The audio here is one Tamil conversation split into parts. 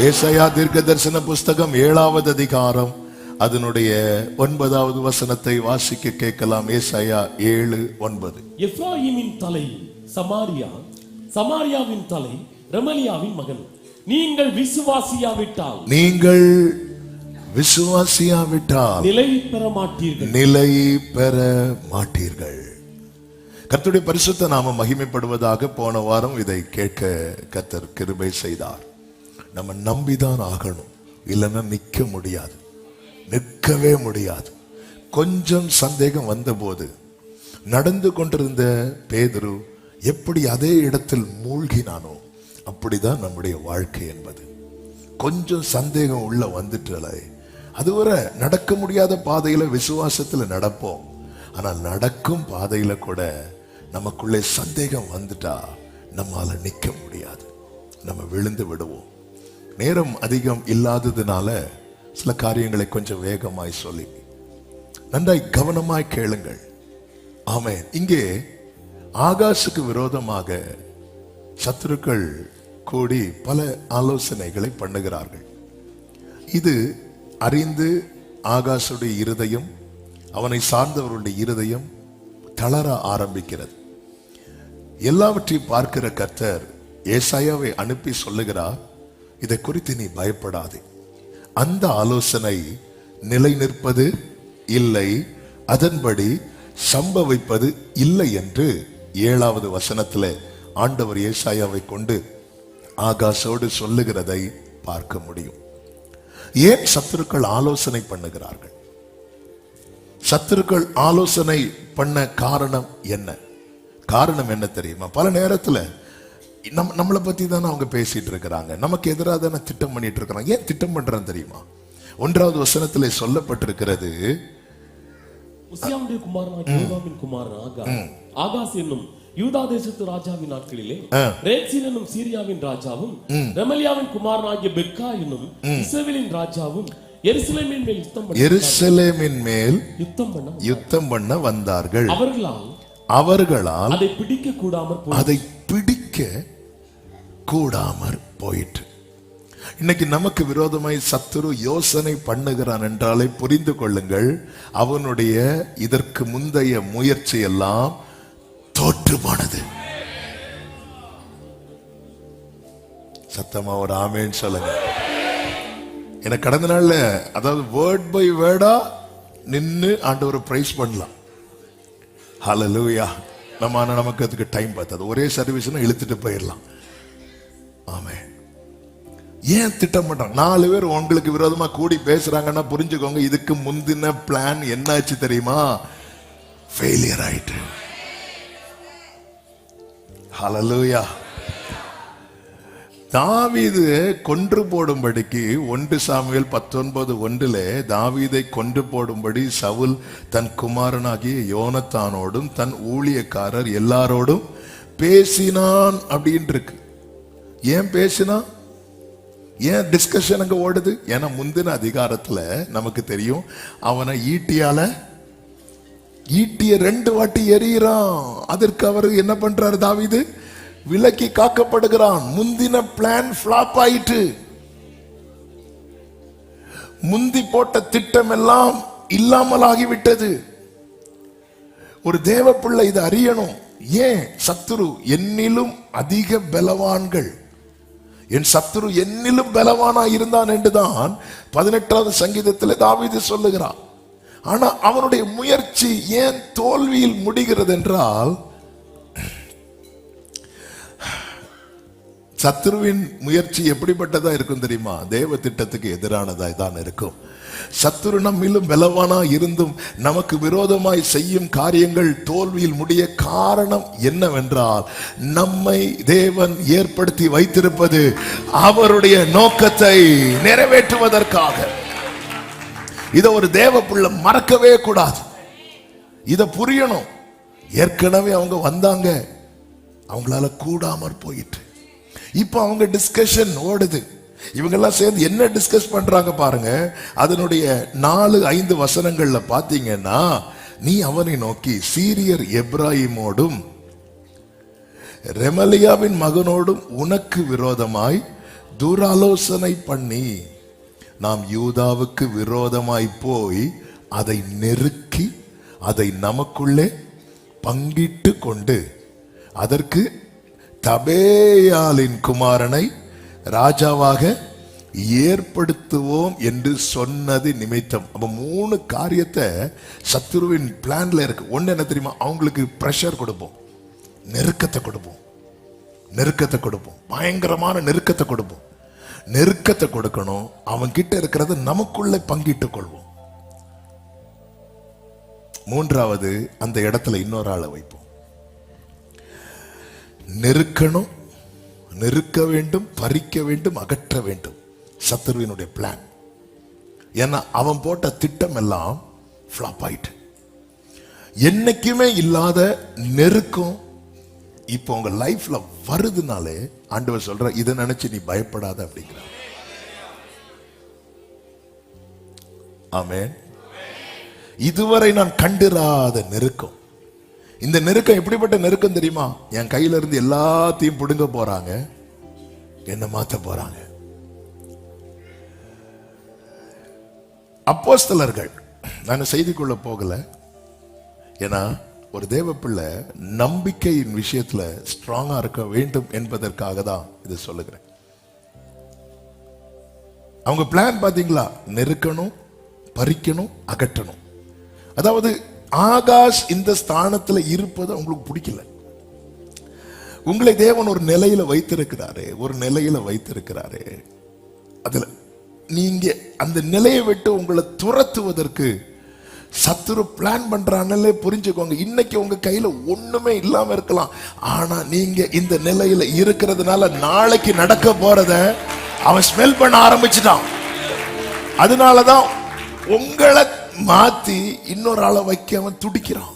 ஏசாயா தீர்க்க தரிசன புஸ்தகம் 7வது அதிகாரம் அதனுடைய 9வது வசனத்தை வாசிக்க கேட்கலாம். ஏசாயா 7:9. எப்ராயிமின் தலை சமாரியா, சமாரியாவின் தலை ரெமலியாவின் மகன். நீங்கள் விசுவாசியாவிட்டால் நிலை பெற மாட்டீர்கள். கர்த்தருடைய பரிசுத்த நாமம் மகிமைப்படுவதாக. போன வாரம் இதை கேட்க கர்த்தர் கிருபை செய்தார். நம்ம நம்பிதான் ஆகணும், இல்லைன்னா நிற்கவே முடியாது. கொஞ்சம் சந்தேகம் வந்தபோது நடந்து கொண்டிருந்த பேதுரு எப்படி அதே இடத்தில் மூழ்கினானோ அப்படிதான் நம்முடைய வாழ்க்கை என்பது. கொஞ்சம் சந்தேகம் உள்ள வந்துட்டு அதுவரை நடக்க முடியாத பாதையில விசுவாசத்துல நடப்போம். ஆனால் நடக்கும் பாதையில கூட நமக்குள்ளே சந்தேகம் வந்துட்டா நம்மால நிற்க முடியாது, நம்ம விழுந்து விடுவோம். நேரம் அதிகம் இல்லாததுனால சில காரியங்களை கொஞ்சம் வேகமாய் சொல்லி நன்றாய் கவனமாய் கேளுங்கள். ஆமென். இங்கே ஆகாசுக்கு விரோதமாக சத்துருக்கள் கூடி பல ஆலோசனைகளை பண்ணுகிறார்கள். இது அறிந்து ஆகாசுடைய இருதயம், அவனை சார்ந்தவருடைய இருதயம் தளர ஆரம்பிக்கிறது. எல்லாவற்றையும் பார்க்கிற கர்த்தர் ஏசாயாவை அனுப்பி சொல்லுகிறார், இதை குறித்து நீ பயப்படாதே. அந்த ஆலோசனை நிலை நிற்பது இல்லை, அதன்படி சம்பவிப்பது இல்லை என்று 7வது வசனத்தில் ஆண்டவர் ஏசாயாவை கொண்டு ஆகாசோடு சொல்லுகிறதை பார்க்க முடியும். ஏன் சத்துருக்கள் ஆலோசனை பண்ணுகிறார்கள்? சத்துருக்கள் ஆலோசனை பண்ண காரணம் என்ன? காரணம் என்ன தெரியுமா? பல நேரத்துல நம்மளை பத்தி தானே அவங்க பேசிட்டு இருக்கிறாங்க, நமக்கு எதிராக தானே திட்டம் பண்ணிட்டு இருக்கிறாங்க. ஏன் திட்டம் பண்றான்னு தெரியுமா? 1வது வசனத்திலே சொல்லப்பட்டிருக்கிறது, உசியாவுடைய குமாரனாகிய யோதாமின் குமாரன் ஆகாஸ் என்னும் யூதா தேசத்து ராஜாவின் நாட்களிலே ரேத்சீன் என்னும் சீரியாவின் ராஜாவும் ரெமலியாவின் குமாரனாகிய பெக்கா என்னும் இஸ்ரவேலின் ராஜாவும் எருசலேமின் மேல் யுத்தம் பண்ண வந்தார்கள். அவர்களால் அதை பிடிக்க கூடாமற் போயிற்று. இன்னைக்கு நமக்கு விரோதமாய் சத்துரு யோசனை பண்ணுகிறான் என்றாலே புரிந்து கொள்ளுங்கள், அவனுடைய இதற்கு முந்தைய முயற்சி எல்லாம் தோற்று போனது. சத்தமா ஒரு ஆமேன்னு சொல்லுங்க. எனக்கு கடந்த நாள்ல அதாவது வேர்ட் பை வேர்டா நின்று ஆண்டவரை பிரைஸ் பண்ணலாம். ஹல்லேலூயா. நமக்கு அதுக்கு டைம் பார்த்தாது, ஒரே சர்வீஸ்னா இழுத்துட்டு போயிடலாம். ஆமென். ஏன் திட்டம் பண்றாங்க? 4 பேர் உங்களுக்கு விரோதமா கூடி பேசுறாங்கன்னா புரிஞ்சுக்கோங்க, இதுக்கு முந்தின பிளான் என்னாச்சு தெரியுமா? ஃபெயிலியர் ஆயிட்டு. ஹல்லேலூயா. தாவீது கொன்று போடும்படிக்கு 1 சாமுவேல் 19:1 தாவீதை கொன்று போடும்படி சவுல் தன் குமாரனாகிய யோனத்தானோடும் தன் ஊழியக்காரர் எல்லாரோடும் பேசினான் அப்படின்னு இருக்கு. ஏன் பேசினான்? ஏன் டிஸ்கஷன் அங்க ஓடுது? ஏன்னா முந்தின அதிகாரத்துல நமக்கு தெரியும், அவனை ஈட்டிய 2 வாட்டி எறிகிறான். அதற்கு அவர் என்ன பண்றாரு? தாவீது விலக்கி காக்கப்படுகிறான். முந்தின பிளான் ஃபிளாப் ஆயிட்டு, முந்தி போட்ட திட்டம் எல்லாம் இல்லாமல் ஆகிவிட்டது. ஒரு தேவ பிள்ளை இதை அறியணும். ஏன்? சத்துரு என்னிலும் அதிக பலவான்கள், என் சத்துரு என்னிலும் பலவானா இருந்தான் என்றுதான் 18வது சங்கீதத்தில் தாவீது சொல்லுகிறான். ஆனா அவனுடைய முயற்சி ஏன் தோல்வியில் முடிகிறது என்றால், சத்துருவின் முயற்சி எப்படிப்பட்டதா இருக்கும் தெரியுமா? தேவ திட்டத்துக்கு எதிரானதா தான் இருக்கும். சத்துரு நம்மிலும் பலவானா இருந்தும் நமக்கு விரோதமாய் செய்யும் காரியங்கள் தோல்வியில் முடிய காரணம் என்னவென்றால், நம்மை தேவன் ஏற்படுத்தி வைத்திருப்பது அவருடைய நோக்கத்தை நிறைவேற்றுவதற்காக. இத ஒரு தேவ பிள்ளை மறக்கவே கூடாது. இத புரியணும். ஏற்கனவே அவங்க வந்தாங்க, அவங்களால கூடாமற் போயிட்டு இப்ப அவங்க டிஸ்கஷன் ஓடுது. இவங்கெல்லாம் சேர்ந்து என்ன டிஸ்கஸ் பண்றாங்க பாருங்க. அதனுடைய 4-5 வசனங்கள்ல பாத்தீங்கன்னா, நீ அவனை நோக்கி சீரியர் எப்ராயிமோடும் ரெமலியாவின் மகனோடும் உனக்கு விரோதமாய் துராலோசனை பண்ணி நாம் யூதாவுக்கு விரோதமாய் போய் அதை நெருக்கி அதை நமக்குள்ளே பங்கிட்டு கொண்டு அதற்கு தபேயாலின் குமாரனை ராஜாவாக ஏற்படுத்துவோம் என்று சொன்னது நிமித்தம். அப்ப 3 காரியத்தை சத்துருவின் பிளான்ல இருக்கு. ஒண்ணு என்ன தெரியுமா? அவங்களுக்கு பிரஷர் கொடுப்போம், நெருக்கத்தை கொடுப்போம், பயங்கரமான நெருக்கத்தை கொடுப்போம். நெருக்கத்தை கொடுக்கணும், அவன் கிட்ட இருக்கிறத நமக்குள்ள பங்கிட்டு கொள்வோம். 3வது, அந்த இடத்துல இன்னொரு ஆளை வைப்போம். நெருக்கணும், நெருக்க வேண்டும், பறிக்க வேண்டும், அகற்ற வேண்டும். சத்துருவினுடைய பிளான். ஏன்னா அவன் போட்ட திட்டம் எல்லாம் ஃப்ளாப் ஆயிட்டு. என்னைக்குமே இல்லாத நெருக்கம் இப்போ உங்க லைஃப்ல வருதுனாலே ஆண்டவர் சொல்ற, இதை நினைச்சு நீ பயப்படாத அப்படிங்கிற. ஆமென். இதுவரை நான் கண்டிராத நெருக்கம். இந்த நெருக்கம் எப்படிப்பட்ட நெருக்கம் தெரியுமா? என் கையில இருந்து எல்லாத்தையும் பிடுங்க போறாங்க, என்ன மாத்த போறாங்க. அப்போஸ்தலர்கள், நான் செய்திக்குள்ள போகல, ஏன்னா ஒரு தேவ பிள்ளை நம்பிக்கையின் விஷயத்துல ஸ்ட்ராங்கா இருக்க வேண்டும் என்பதற்காக தான் இது சொல்லுகிறேன். அவங்க பிளான் பாத்தீங்களா? நெருக்கணும், பறிக்கணும், அகற்றணும். அதாவது ஆகாஷ் இந்த ஸ்தானத்துல இருப்பது உங்களுக்கு பிடிக்கல. உங்களை தேவன் ஒரு நிலையில வைத்திருக்கிறாரு. அதுல நீங்க அந்த நிலையை விட்டு உங்களை துரத்துவதற்கு சத்துரு பிளான் பண்றானே புரிஞ்சுக்கோங்க. இன்னைக்கு உங்க கையில ஒண்ணுமே இல்லாம இருக்கலாம், ஆனா நீங்க இந்த நிலையில இருக்கிறதுனால நாளைக்கு நடக்க போறத அவன் ஸ்மெல் பண்ண ஆரம்பிச்சுட்டான். அதனாலதான் உங்களை மாத்தி இன்னொரு ஆளை வைக்க அவன் துடிக்கிறான்.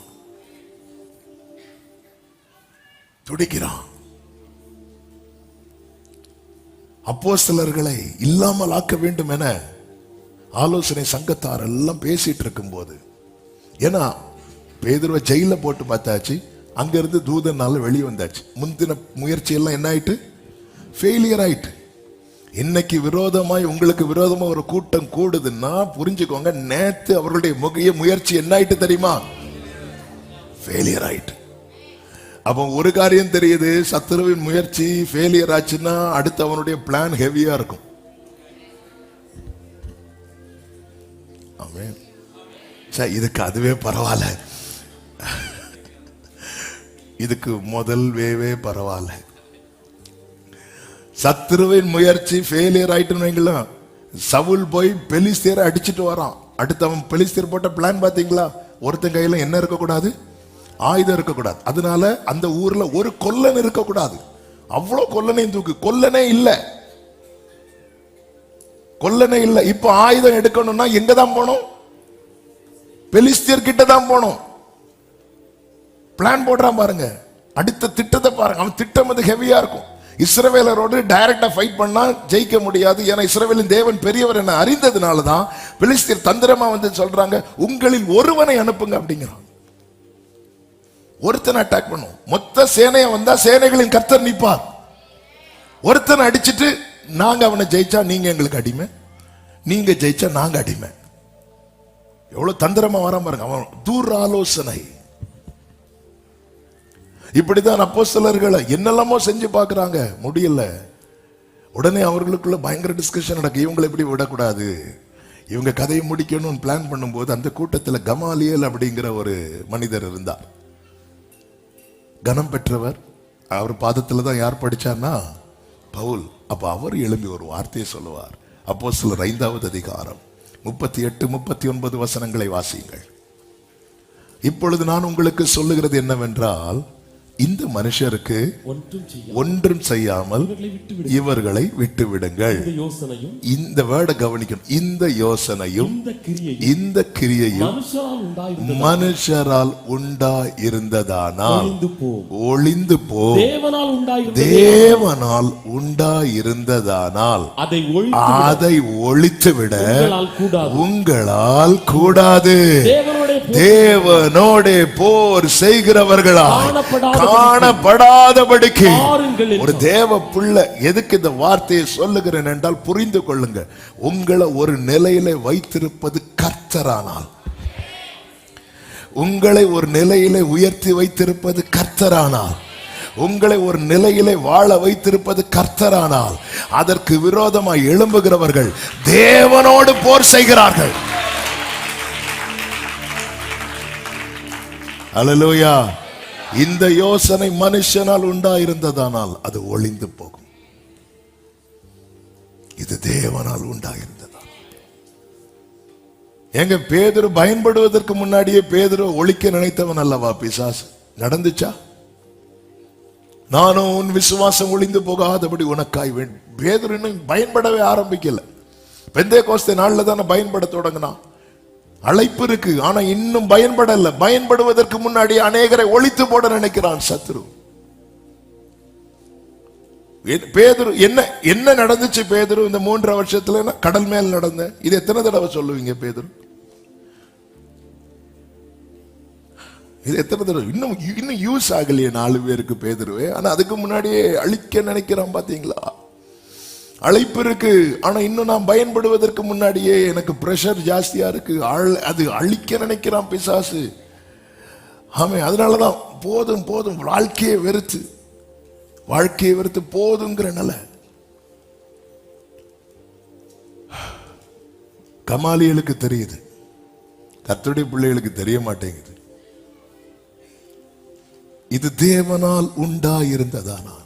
அப்போஸ்தலர்களை இல்லாமல் ஆக்க வேண்டும் என ஆலோசனை சங்கத்தார் எல்லாம் பேசிட்டு இருக்கும் போது, ஏன்னா பேதுருவை ஜெயில போட்டு பார்த்தாச்சு, அங்க இருந்து தூதனால வெளியே வந்தாச்சு. முந்தின முயற்சி எல்லாம் என்ன ஆயிட்டு? ஃபெயிலியர் ஆயிட்டு. இன்னைக்கு விரோதமாய் உங்களுக்கு விரோதமா ஒரு கூட்டம் கூடுதுன்னா புரிஞ்சுக்கோங்க, நேத்து அவர்களுடைய முயற்சி என்ன ஆயிட்டு தெரியுமா? ஃபெயிலியர் ஆயிட்டு. அப்ப ஒரு காரியம் தெரியுது, சத்துருவின் முயற்சி ஃபெயிலியர் ஆச்சுன்னா அடுத்து அவனுடைய பிளான் ஹெவியா இருக்கும். ஆமென். இதுக்கு அதுவே பரவாயில்ல, இதுக்கு முதல் வேவே பரவாயில்ல. சத்துருவின் முயற்சி ஃபெயிலியர் ஆயிட்டுன்னு வைங்களா, சவுல் போய் பெலிஸ்தியரை அடிச்சுட்டு வரான். அடுத்து அவன் பெலிஸ்தியர் போட்ட பிளான் பாத்தீங்களா? ஒருத்தன் கையில என்ன இருக்கக்கூடாது? ஆயுதம் இருக்கக்கூடாது. அதனால அந்த ஊர்ல ஒரு கொல்லன் இருக்கக்கூடாது. அவ்வளவு கொல்லனையும் தூக்கு. கொல்லனே இல்ல. இப்ப ஆயுதம் எடுக்கணும்னா எங்க தான் போனோம்? பெலிஸ்தியர் கிட்ட தான் போனோம். பிளான் போடுறான் பாருங்க, அடுத்த திட்டத்தை பாருங்க. அவன் திட்டம் வந்து ஹெவியா இருக்கும். இஸ்ரவேலரோடு டைரக்டா ஃபைட் பண்ணா ஜெயிக்க முடியாது. ஏன்னா இஸ்ரவேலின் தேவன் பெரியவர் என அறிந்ததுனாலதான் பெலிஸ்தியர் தந்திரமா வந்து சொல்றாங்க, உங்களில் ஒருவனை அனுப்புங்க அப்படிங்கிறான். ஒருத்தனை அட்டாக் பண்ணும். மொத்த சேனைய வந்தா சேனைகளின் கர்த்தர் நிப்பார். ஒருத்தனை அடிச்சிட்டு நாங்க அவனை ஜெயிச்சா நீங்க எங்களுக்கு அடிமை, நீங்க ஜெயிச்சா நாங்க அடிமை. எவ்வளவு தந்திரமா வர பாருங்க. அவன் துராலோசனை. இப்படிதான் அப்போஸ்தலர்களை என்னெல்லாமோ செஞ்சு பாக்குறாங்க, முடியல. உடனே அவர்களுக்குள்ள பயங்கர டிஸ்கஷன் நடக்கு. இவங்களை எப்படி விடக்கூடாது, இவங்க கதையை முடிக்கணும்னு பிளான் பண்ணும்போது அந்த கூட்டத்தில் கமாலியல் அப்படிங்கிற ஒரு மனிதர் இருந்தார். கனம் பெற்றவர். அவர் பாதத்துல தான் யார் படிச்சார்னா பவுல். அப்ப அவர் எழும்பி ஒரு வார்த்தையை சொல்லுவார். அப்போஸ்தலர் 5வது அதிகாரம் 38, 39 வசனங்களை வாசியுங்கள். இப்பொழுது நான் உங்களுக்கு சொல்லுகிறது என்னவென்றால், இந்த மனுஷருக்கு ஒன்றும் செய்யாமல் இவர்களை விட்டுவிடுங்கள். இந்த வேர்டை கவனிக்கணும். இந்த யோசனையும் இந்த கிரியையும் மனுஷரால் உண்டாயிருந்ததானால் ஒளிந்து போ, தேவனால் உண்டாயிருந்ததானால் அதை ஒழித்துவிட உங்களால் கூடாது. தேவனோடே போர் செய்கிறவர்களா காணப்படாதபடிக்கு. ஒரு தேவ பிள்ளை, எதுக்கு இந்த வார்த்தையை சொல்லுகிறேன் என்றால் புரிந்து கொள்ளுங்க. உங்களை ஒரு நிலையில வைத்திருப்பது கர்த்தரானால், உங்களை ஒரு நிலையிலே உயர்த்தி வைத்திருப்பது கர்த்தரானால், உங்களை ஒரு நிலையிலே வாழ வைத்திருப்பது கர்த்தரானால், அதற்கு விரோதமாய் எழும்புகிறவர்கள் தேவனோடு போர் செய்கிறார்கள். அல்லேலூயா. இந்த யோசனை மனுஷனால் உண்டாயிருந்ததானால் அது ஒளிந்து போகும். இது தேவனால் உண்டாயிருந்தது. எங்க பேதுரு பயன்படுவதற்கு முன்னாடியே பேதுரு ஒழிக்க நினைத்தவன் அல்லவா பிசாசு? நடந்துச்சா? நானும் உன் விசுவாசம் ஒளிந்து போகாதபடி உனக்காய் வேண்டும். பேதுரு இன்னும் பயன்படவே ஆரம்பிக்கல. பெந்தேகோஸ்தே நாள்ல தானே பயன்பட தொடங்கினா. அழைப்பு இருக்கு, ஆனா இன்னும் பயன்படல. பயன்படுவதற்கு முன்னாடி அநேகரை ஒழித்து போட நினைக்கிறான் சத்துரு. பேதுரு என்ன நடந்துச்சு? பேதுரு இந்த 3 வருஷத்துல கடல் மேல் நடந்த இது எத்தனை தடவை சொல்லுவீங்க? பேதுரு இது எத்தனை தடவை? இன்னும் யூஸ் ஆகலையே 4 பேருக்கு பேதுருவே. ஆனா அதுக்கு முன்னாடியே அழிக்க நினைக்கிறான். பாத்தீங்களா? அழைப்பு இருக்கு, ஆனா இன்னும் நான் பயன்படுவதற்கு முன்னாடியே எனக்கு பிரஷர் ஜாஸ்தியா இருக்கு. அது அழிக்க நினைக்கிறான் பிசாசு. ஆமே, அதனாலதான் போதும் போதும் வாழ்க்கையை வெறுத்து போதுங்கிற நிலை. கமாலியலுக்கு தெரியுது, கர்த்தருடைய பிள்ளைகளுக்கு தெரிய மாட்டேங்குது. இது தேவனால் உண்டாயிருந்ததானால்,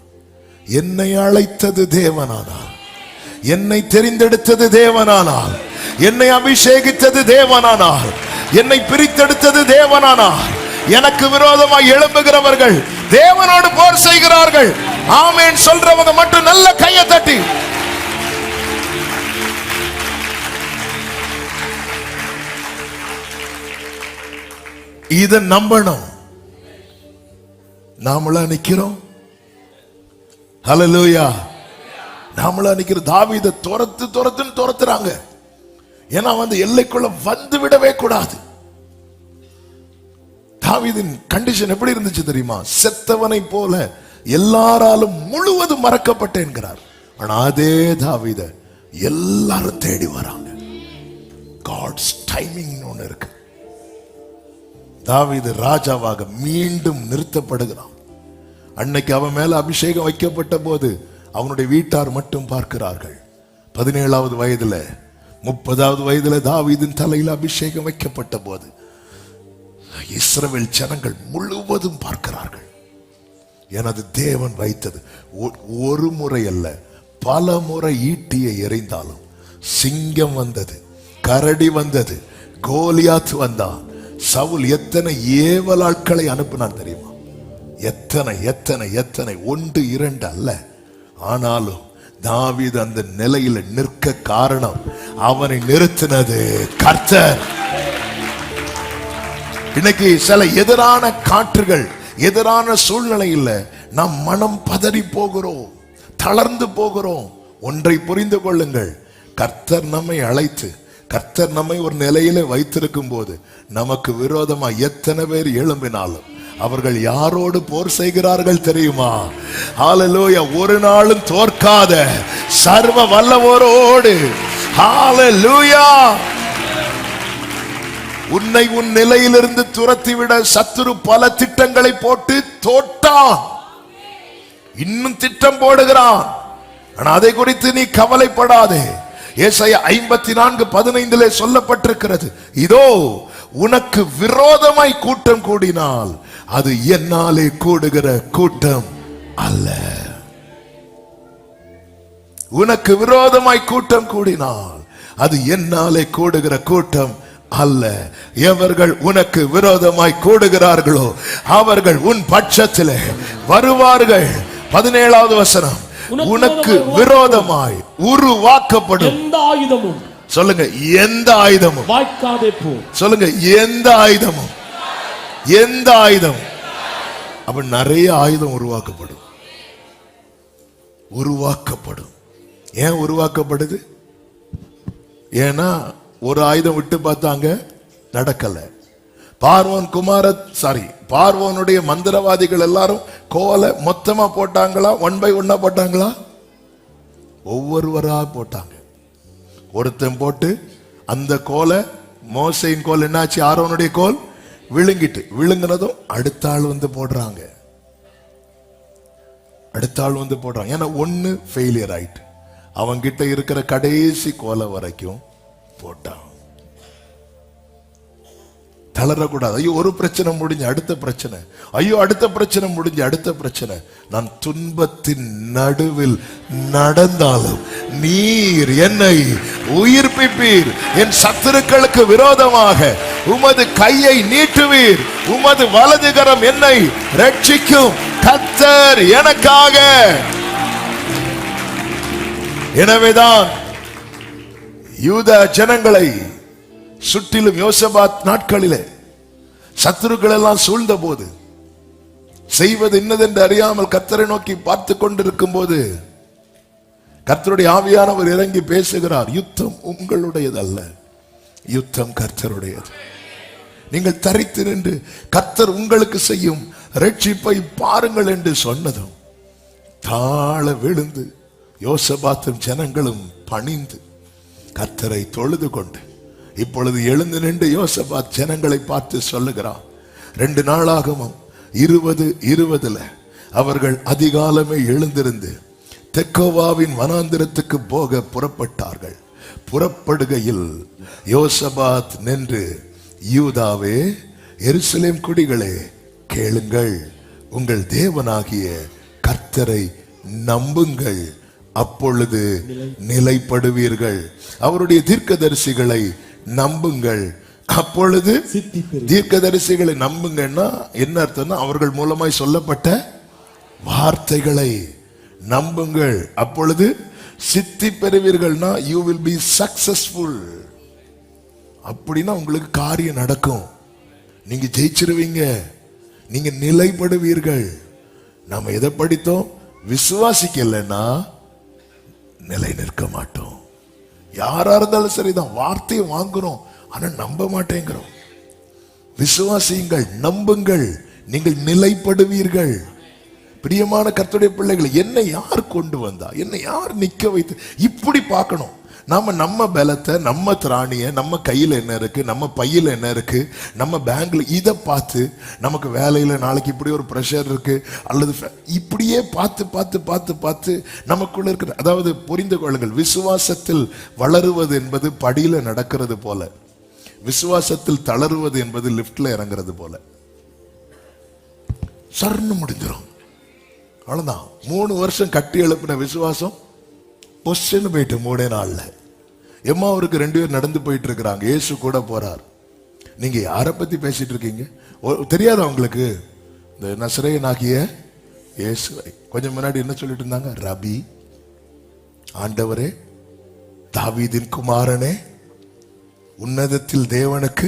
என்னை அழைத்தது தேவனானால், என்னை தெரிந்தெடுத்தது தேவனானால், என்னை அபிஷேகித்தது தேவனானால், என்னை பிரித்தெடுத்தது தேவனானால், எனக்கு விரோதமாய் எழும்புகிறவர்கள் தேவனோடு போர் செய்கிறார்கள். ஆமென் சொல்றவங்க மட்டும் நல்ல கையை தட்டி இத நம்பணும். நாமளா நிக்கிறோம். ஹல்லேலூயா. நாமளா நிக்கிற தாவீதை துரத்துறாங்க. ஏன்னா எல்லைக்குள்ள வந்து விடவே கூடாது. தாவீதின் கண்டிஷன் எப்படி இருந்துச்சு தெரியுமா? செத்தவனை போல எல்லாராலும் முழுவதும் மறக்கப்பட்டேன் என்கிறார். ஆனா அதே தாவீதை எல்லாரும் தேடி வராங்க. காட்ஸ் டைமிங் ஒன்னு இருக்கு. தாவீது ராஜாவாக மீண்டும் நிறுத்தப்படுகிறான். அன்னைக்கு அவன் மேல அபிஷேகம் வைக்கப்பட்ட போது அவனுடைய வீட்டார் மட்டும் பார்க்கிறார்கள். 17வது வயதுல 30வது வயதுல தாவீதின் தலையில் அபிஷேகம் வைக்கப்பட்ட போது இஸ்ரவேல் ஜனங்கள் முழுவதும் பார்க்கிறார்கள். எனது தேவன் வைத்தது. ஒரு முறை அல்ல, பல முறை ஈட்டியை எறிந்தாலும் சிங்கம் வந்தது, கரடி வந்தது, கோலியாத் வந்தான். சவுல் எத்தனை ஏவல் ஆட்களை அனுப்பினான் தெரியுமா? எத்தனை எத்தனை எத்தனை, 1 2 அல்ல. ஆனாலும் தாவீது அந்த நிலையில நிற்க காரணம், அவனை நிறுத்தினது கர்த்தர். இன்னைக்கு சில எதிரான காற்றுகள், எதிரான சூழ்நிலையில் நாம் மனம் பதறி போகிறோம், தளர்ந்து போகிறோம். ஒன்றை புரிந்து கொள்ளுங்கள், கர்த்தர் நம்மை அழைத்து, கர்த்தர் நம்மை ஒரு நிலையில வைத்திருக்கும் போது நமக்கு விரோதமா எத்தனை பேர் எழும்பினாலும் அவர்கள் யாரோடு போர் செய்கிறார்கள் தெரியுமா? ஹல்லேலூயா. ஒரு நாளும் தோற்காத சர்வ வல்லவரோடு. ஹல்லேலூயா. உன்னை உன் நிலையிலிருந்து துரத்திவிட சத்துரு பல திட்டங்களை போட்டு தோட்டான், இன்னும் திட்டம் போடுகிறான். ஆனா அதை குறித்து நீ கவலைப்படாதே. ஏசாயா 54:15 சொல்லப்பட்டிருக்கிறது, இதோ உனக்கு விரோதமாய் கூட்டம் கூடினால் அது என்னாலே கூடுகிற கூட்டம் அல்ல. உனக்கு விரோதமாய் கூட்டம் கூடினால் அது என்னாலே கூடுகிற கூட்டம் அல்ல. எவர்கள் உனக்கு விரோதமாய் கூடுகிறார்களோ அவர்கள் உன் பட்சத்திலே வருவார்கள். 17வது வசனம், உனக்கு விரோதமாய் உருவாக்கப்படும் எந்த ஆயுதமும், சொல்லுங்க, எந்த ஆயுதமும் வாய்க்காதே போ. சொல்லுங்க, எந்த ஆயுதமும். எந்த ஆயுதம்? அப்ப நிறைய ஆயுதம் உருவாக்கப்படும். உருவாக்கப்படும். ஏன் உருவாக்கப்படுது? ஏன்னா ஒரு ஆயுதம் விட்டு பார்த்தாங்க, நடக்கல. பார்வோனுடைய மந்திரவாதிகள் எல்லாரும் கோலை மொத்தமா போட்டாங்களா, 1 by 1 போட்டாங்களா? ஒவ்வொருவரா போட்டாங்க. ஒருத்தன் போட்டு அந்த கோலை, மோசையின் கோல் என்னாச்சு, ஆரோனுடைய கோல் விழுங்கினதும் அடுத்த ஆள் வந்து போடுறாங்க. ஏன்னா ஒண்ணு ஃபெயிலியர் ஆயிட்டு அவங்க கிட்ட இருக்கிற கடைசி கோலை வரைக்கும் போட்டான். தளரக்கூடாது. ஐயோ ஒரு பிரச்சனை முடிஞ்சு அடுத்த பிரச்சனை, ஐயோ அடுத்த பிரச்சனை முடிஞ்சு அடுத்த பிரச்சனை. நான் துன்பத்தின் நடுவில் நடந்தாலும் நீர் என்னை உயிர்ப்பிப்பீர், என் சத்துருக்களுக்கு விரோதமாக உமது கையை நீட்டுவீர், உமது வலதுகரம் என்னை ரட்சிக்கும், கர்த்தர் எனக்காக. எனவேதான் யூதா ஜனங்களை சுற்றிலும் யோசபாத் நாட்களிலே சத்துருக்கள் எல்லாம் சூழ்ந்த போது செய்வது என்னதென்று அறியாமல் கர்த்தரை நோக்கி பார்த்து கொண்டிருக்கும் போது கர்த்தருடைய ஆவியானவர் இறங்கி பேசுகிறார். யுத்தம் உங்களுடையதல்ல, யுத்தம் கர்த்தருடையது. நீங்கள் தரித்து நின்று கர்த்தர் உங்களுக்கு செய்யும் ரட்சிப்பை பாருங்கள் என்று சொன்னதும் தாழ விழுந்து யோசபாத்தும் ஜனங்களும் பணிந்து கர்த்தரை தொழுது கொண்டு இப்பொழுது எழுந்து நின்று யோசபாத் ஜனங்களை பார்த்து சொல்லுகிறார். 2 நாளாகமும் 20:20 அவர்கள் அதிகாலமே எழுந்திருந்து தெக்கோவாவின் வனாந்திரத்துக்கு போக புறப்பட்டார்கள். புறப்படுகையில் யோசபாத் நின்று, யூதாவே எருசலேம் குடிகளே கேளுங்கள், உங்கள் தேவனாகிய கர்த்தரை நம்புங்கள், அப்பொழுது நிலைப்படுவீர்கள். அவருடைய தீர்க்கதரிசிகளை நம்புங்கள், அப்பொழுது தீர்க்கதரிசிகளை நம்புங்கன்னா என்ன அர்த்தம்னா அவர்கள் மூலமாய் சொல்லப்பட்ட வார்த்தைகளை நம்புங்கள், அப்பொழுது சித்தி பெறுவீர்கள்னா யூ வில் பி சக்சஸ்ஃபுல். அப்படின்னா உங்களுக்கு காரியம் நடக்கும், நீங்க ஜெயிச்சிருவீங்க, நீங்க நிலைப்படுவீர்கள். நாம எதை படித்தோம்? விசுவாசிக்கலைன்னா நிலை நிற்க மாட்டோம். யாரா இருந்தாலும் சரிதான், வார்த்தையை வாங்குறோம் ஆனா நம்ப மாட்டேங்கிறோம். விசுவாசியுங்கள், நம்புங்கள், நீங்கள் நிலைப்படுவீர்கள். பிரியமான கர்த்தருடைய பிள்ளைகளை, என்னை யார் கொண்டு வந்தா, என்னை யார் நிக்க வைத்து, இப்படி பார்க்கணும். நம்ம பலத்தை, நம்ம திராணிய, நம்ம கையில என்ன இருக்கு, நம்ம பையில என்ன இருக்கு, நம்ம பேங்க்ல இதை பார்த்து நமக்கு வேலையில நாளைக்கு இப்படி ஒரு பிரஷர் இருக்கு அல்லது இப்படியே பார்த்து பார்த்து பார்த்து பார்த்து நமக்குள்ள இருக்கிற, அதாவது புரிந்து கொள்ளுங்கள், விசுவாசத்தில் வளருவது என்பது படியில நடக்கிறது போல, விசுவாசத்தில் தளருவது என்பது லிப்ட்ல இறங்குறது போல. சர்ன்னு முடிஞ்சிடும், அவ்வளவுதான். 3 வருஷம் கட்டி எழுப்பின விசுவாசம் பொஸ்ன்னு போயிட்டு 3 நாள்ல. எம்மாவுக்கு 2 பேர் நடந்து போயிட்டு இருக்கிறாங்க, இயேசு கூட போறார். நீங்க யாரை பத்தி பேசிட்டு இருக்கீங்க தெரியாதா உங்களுக்கு? இந்த நசரேயனாகிய இயேசுவை. கொஞ்சம் முன்னாடி என்ன சொல்லிட்டு இருந்தாங்க? ரபி, ஆண்டவரே, தாவீதின் குமாரனே, உன்னதத்தில் தேவனுக்கு,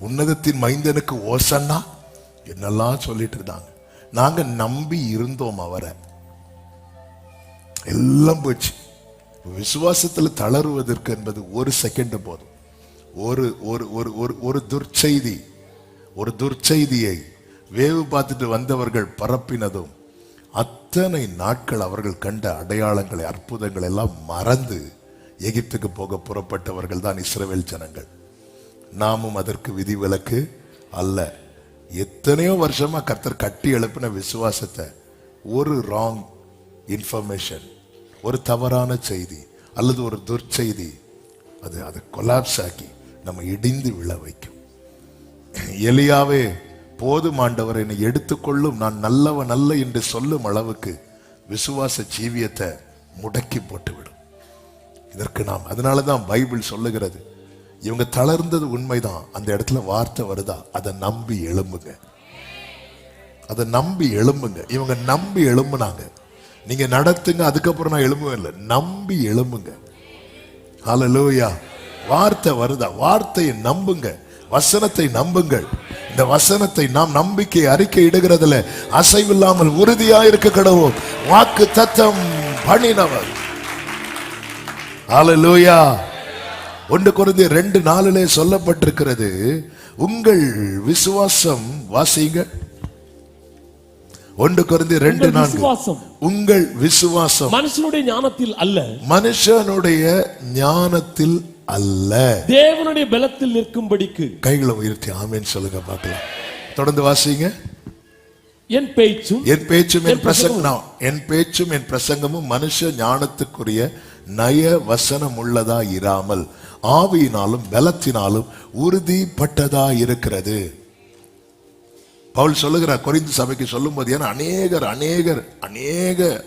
உன்னதத்தின் மைந்தனுக்கு ஓசன்னா, என்னெல்லாம் சொல்லிட்டு இருந்தாங்க. நாங்க நம்பி இருந்தோம் அவரை, எல்லாம் போச்சு. விசுவாசத்தில் தளருவதற்கு என்பது 1 செகண்ட் போதும். ஒரு துர்ச்செய்தியை வேவு பார்த்துட்டு வந்தவர்கள் பரப்பினதும் அத்தனை நாட்கள் அவர்கள் கண்ட அடையாளங்களை, அற்புதங்கள் எல்லாம் மறந்து எகிப்துக்கு போக புறப்பட்டவர்கள் தான் இஸ்ரவேல் ஜனங்கள். நாமும் அதற்கு விதிவிலக்கு அல்ல. எத்தனையோ வருஷமா கர்த்தர் கட்டி எழுப்பின விசுவாசத்தை ஒரு ராங் இன்ஃபர்மேஷன், ஒரு தவறான செய்தி அல்லது ஒரு துர்ச்செய்தி அதை கொலாப்ஸ் ஆக்கி நம்ம இடிந்து விழ வைக்கும். எலியாவே, போதும் ஆண்டவர், என்னை எடுத்துக்கொள்ளும், நான் நல்லவன் அல்ல என்று சொல்லும் அளவுக்கு விசுவாச ஜீவியத்தை முடக்கி போட்டுவிடும். இதற்கு நாம், அதனாலதான் பைபிள் சொல்லுகிறது, இவங்க தளர்ந்தது உண்மைதான், அந்த இடத்துல வார்த்தை வருதா, அதை நம்பி எழும்புங்க, அதை நம்பி எழும்புங்க. இவங்க நம்பி எழும்புனாங்க. நீங்க நடத்துங்க, அதுக்கப்புறம் நான் எழும்புவேன் இல்லை, நம்பி எழும்புங்க. ஹல்லேலூயா. வார்த்தை வருதா, வார்த்தையை நம்புங்க, வசனத்தை நம்புங்கள். இந்த வசனத்தை நாம் நம்பிக்கை அறிக்கை இடுகிறதுல அசைவில்லாமல் உறுதியா இருக்க கடவோம். வாக்கு தத்தம் பண்ணினவர். ஹல்லேலூயா. 1 கொரிந்தியர் 2:4 சொல்லப்பட்டிருக்கிறது, உங்கள் விசுவாசம், வாசிங்க 1 கொரிந்தியர் 2:4, உங்கள் விசுவாசம் மனுஷனுடைய ஞானத்தில் அல்ல, மனுஷனுடைய ஞானத்தில் அல்ல, தேவனுடைய பலத்தில் நிற்கும்படிக்கு. கைகளை உயர்த்தி ஆமென் சொல்லுங்க பார்க்கலாம். தொடர்ந்து வாசிங்க. என் பேச்சும் என் பிரசங்கமும் மனுஷ ஞானத்துக்குரிய நய வசனம் உள்ளதா இராமல் ஆவியினாலும் பலத்தினாலும் உறுதிப்பட்டதா இருக்கிறது. பவுல் சொல்லுகிறார் கொரிந்து சபைக்கு சொல்லும் போது, ஏன்னா அநேகர்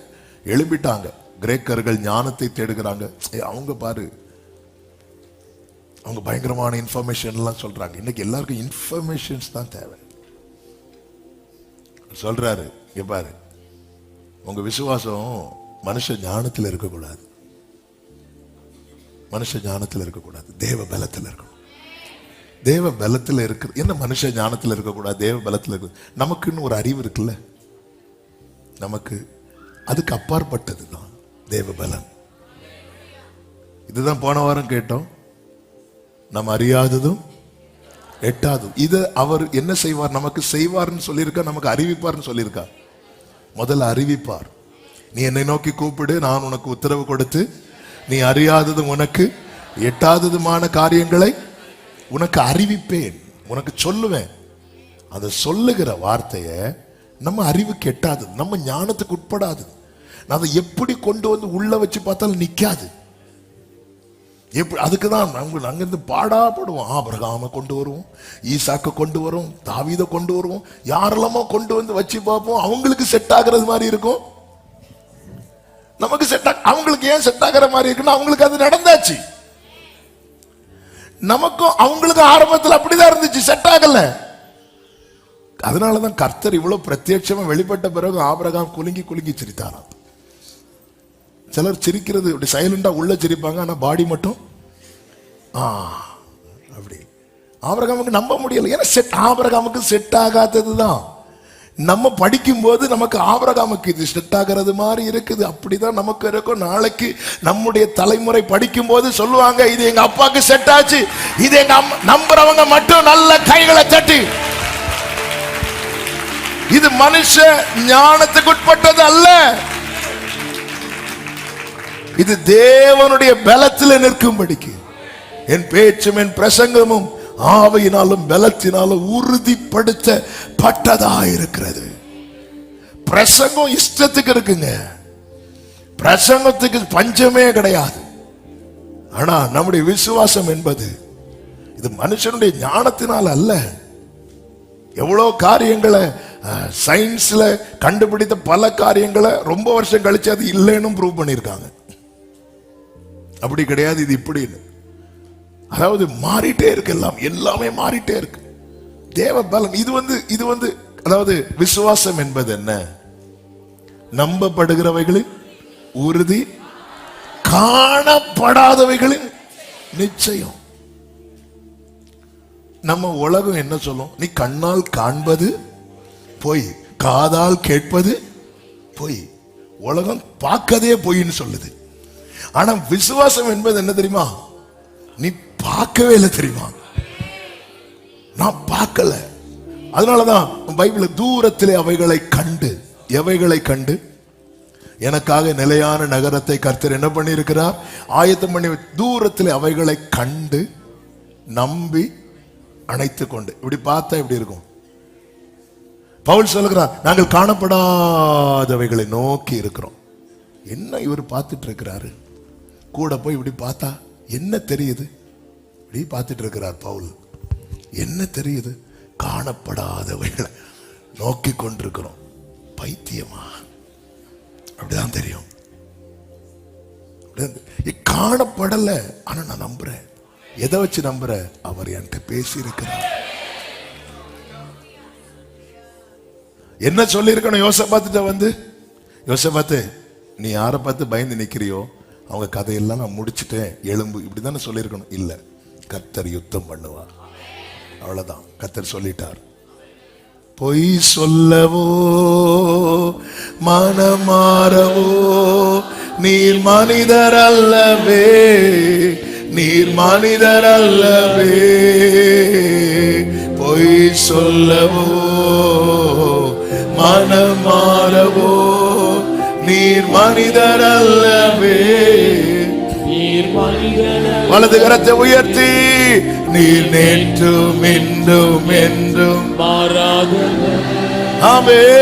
எழுப்பிட்டாங்க. கிரேக்கர்கள் ஞானத்தை தேடுகிறாங்க. அவங்க பாரு, அவங்க பயங்கரமான இன்ஃபர்மேஷன் எல்லாம் சொல்றாங்க. இன்னைக்கு எல்லாருக்கும் இன்ஃபர்மேஷன்ஸ் தான் தேவை. சொல்றாரு, இங்க பாரு, உங்க விசுவாசம் மனுஷ ஞானத்தில் இருக்கக்கூடாது, தேவ பலத்தில் இருக்கணும். தேவ பலத்தில் இருக்கு. என்ன மனுஷ ஞானத்தில் இருக்கக்கூடாது, தேவ பலத்தில் இருக்கு. நமக்குன்னு ஒரு அறிவு இருக்குல்ல, நமக்கு அதுக்கு அப்பாற்பட்டது தான் தேவ பலன். இதுதான் போன வாரம் கேட்டோம், நம்ம அறியாததும் எட்டாது. இதை அவர் என்ன செய்வார், நமக்கு செய்வார்னு சொல்லியிருக்கா, நமக்கு அறிவிப்பார்னு சொல்லியிருக்கா. முதல்ல அறிவிப்பார். நீ என்னை நோக்கி கூப்பிடு, நான் உனக்கு உத்தரவு கொடுத்து நீ அறியாததும் உனக்கு எட்டாததுமான காரியங்களை உனக்கு அறிவிப்பேன், உனக்கு சொல்லுவேன். அதை சொல்லுகிற வார்த்தைய நம்ம அறிவுக்கு எட்டாதது, நம்ம ஞானத்துக்கு உட்படாது. அதை எப்படி கொண்டு வந்து உள்ள வச்சு பார்த்தாலும் நிக்காது. அதுக்குதான் அங்கிருந்து பாடாப்படுவோம். ஆபிரகாமை கொண்டு வருவோம், ஈசாக்க கொண்டு வரும், தாவீதை கொண்டு வருவோம், யாரெல்லாமோ கொண்டு வந்து வச்சு பார்ப்போம். அவங்களுக்கு செட் ஆகிறது மாதிரி இருக்கும், நமக்கு அவங்களுக்கு ஏன் செட் ஆகிற மாதிரி இருக்குன்னா அவங்களுக்கு அது நடந்தாச்சு. நமக்கும் அவங்களுக்கும் ஆரம்பத்தில் அப்படிதான் இருந்துச்சு, செட் ஆகல. அதனாலதான் கர்த்தர் இவ்வளவு பிரத்யட்சமா வெளிப்பட்ட பிறகு ஆபிரகாம் குலுங்கி சிரித்தாராம். சிலர் சிரிக்கிறது இப்படி சைலண்டா உள்ள சிரிப்பாங்க, ஆனா பாடி மட்டும் அப்படி. ஆபிரகாமுக்கு நம்ப முடியல, ஏன்னா ஆபிரகாமுக்கு செட் ஆகாததுதான். நம்ம படிக்கும் போது நமக்கு ஆபிரகாமுக்கு இது செட் ஆகிறது மாதிரி இருக்குது. அப்படிதான் நமக்கு இருக்கும். நாளைக்கு நம்முடைய தலைமுறை படிக்கும் போது சொல்லுவாங்க, இது எங்க அப்பாக்கு செட் ஆச்சு. இது எங்க நம்புறவங்க மட்டும் நல்ல கைகளை தட்டி. இது மனுஷ ஞானத்துக்கு உட்பட்டது அல்ல, இது தேவனுடைய பலத்தில் நிற்கும்படிக்கு. என் பேச்சும் என் பிரசங்கமும் ஆவியினாலும் பலத்தினாலும் உறுதிப்படுத்தப்பட்டதா இருக்கிறது. பிரசங்கம் இஷ்டத்துக்கு இருக்குங்க, பிரசங்கத்துக்கு பஞ்சமே கிடையாது. ஆனா நம்முடைய விசுவாசம் என்பது இது மனுஷனுடைய ஞானத்தினால் அல்ல. எவ்வளவு காரியங்களை சயின்ஸ்ல கண்டுபிடித்த பல காரியங்களை ரொம்ப வருஷம் கழிச்சு அது இல்லைன்னு ப்ரூவ் பண்ணியிருக்காங்க. அப்படி கிடையாது, இது இப்படின்னு. அதாவது மாறிட்டே இருக்கு, எல்லாமே மாறிட்டே இருக்கு. தேவ பலம் இது வந்து அதாவது விசுவாசம் என்பது என்ன? நம்பப்படுகிறவைகளின் உறுதி, காணப்படாதவைகளின் நிச்சயம். நம்ம உலகம் என்ன சொல்லும்? நீ கண்ணால் காண்பது பொய், காதால் கேட்பது பொய். உலகம் பார்க்கதே பொய்ன்னு சொல்லுது. ஆனா விசுவாசம் என்பது என்ன தெரியுமா? நீ பார்க்கவே இல்லை தெரியுமா? நான் பார்க்கல. அதனாலதான் பைபிள் தூரத்திலே அவைகளை கண்டு, எவைகளை கண்டு? எனக்காக நிலையான நகரத்தை கர்த்தர் என்ன பண்ணி இருக்கிறார்? ஆயத்தம் பண்ணி. தூரத்திலே அவைகளை கண்டு நம்பி அணைத்து கொண்டு. இப்படி பார்த்தா எப்படி இருக்கும்? பவுல் சொல்லுகிறார், நாங்கள் காணப்படாதவைகளை நோக்கி இருக்கிறோம். என்ன இவர் பார்த்துட்டு இருக்கிறாரு? கூட போய் இப்படி பார்த்தா என்ன தெரியுது? இப்படி பார்த்துட்டு இருக்கிறார் பவுல். என்ன தெரியுது? காணப்படாதவைகளை நோக்கி கொண்டிருக்கிறோம். பைத்தியமா? அப்படிதான் தெரியும். காணப்படல, ஆனா நான் நம்புறேன். எதை வச்சு நம்புற? அவர் என்கிட்ட பேசி இருக்கிறார். என்ன சொல்லி இருக்கணும்? யோசபாத்துட்ட வந்து, யோசபாத்து நீ யாரை பார்த்து பயந்து நிக்கிறியோ அவங்க கதையெல்லாம் நான் முடிச்சுட்டேன், எலும்பு, இப்படிதானே சொல்லியிருக்கணும். இல்ல, கர்த்தர் யுத்தம் பண்ணுவார். அவ்வளவுதான். கர்த்தர் சொல்லிட்டார். பொய் சொல்லவோ மனமாறவோ நீர் மனிதர் அல்லவே, நீர் மனிதர் அல்லவே, பொய் சொல்லவோ மனம் மாறவோ நீர் மனிதர் அல்லவே. நீர் மனிதர் வலது கரத்தை உயர்த்தி, நீர் நேற்றும் இன்றும் என்றும் மாறாதவர். ஆமென்.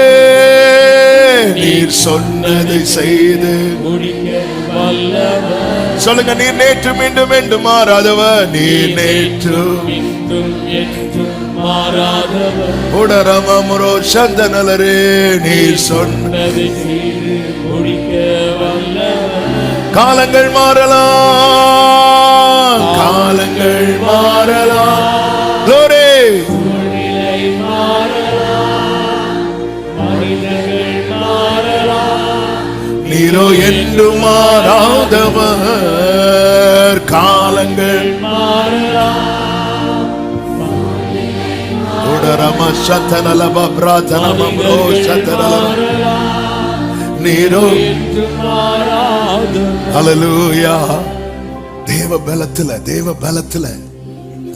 நீர் சொன்னதை செய்து முடிக்க வல்லவர். சொல்லுங்க, நீர் நேற்றும் இன்றும் என்றும் மாறாதவர். நீர் நேற்றும் இன்றும் என்றும் மாறாதவர். உடரமமுரோ சந்தனலரே, நீர் சொன்னதை செய்து முடிக்க வல்லவர். காலங்கள் மாறலாம், காலங்கள் மாறலாம். Glory. சூழ்நிலை மாறலாம், மனிதர்கள் மாறலாம். நீரோ என்று மாறாதவர். காலங்கள் மாறலாம், உடரம சத்தனலப பிரார்த்தனமோ சத்தனல நீரோ என்று மாறாதவர். ஹல்லேலூயா. தேவ பலத்துல, தேவ பலத்துல,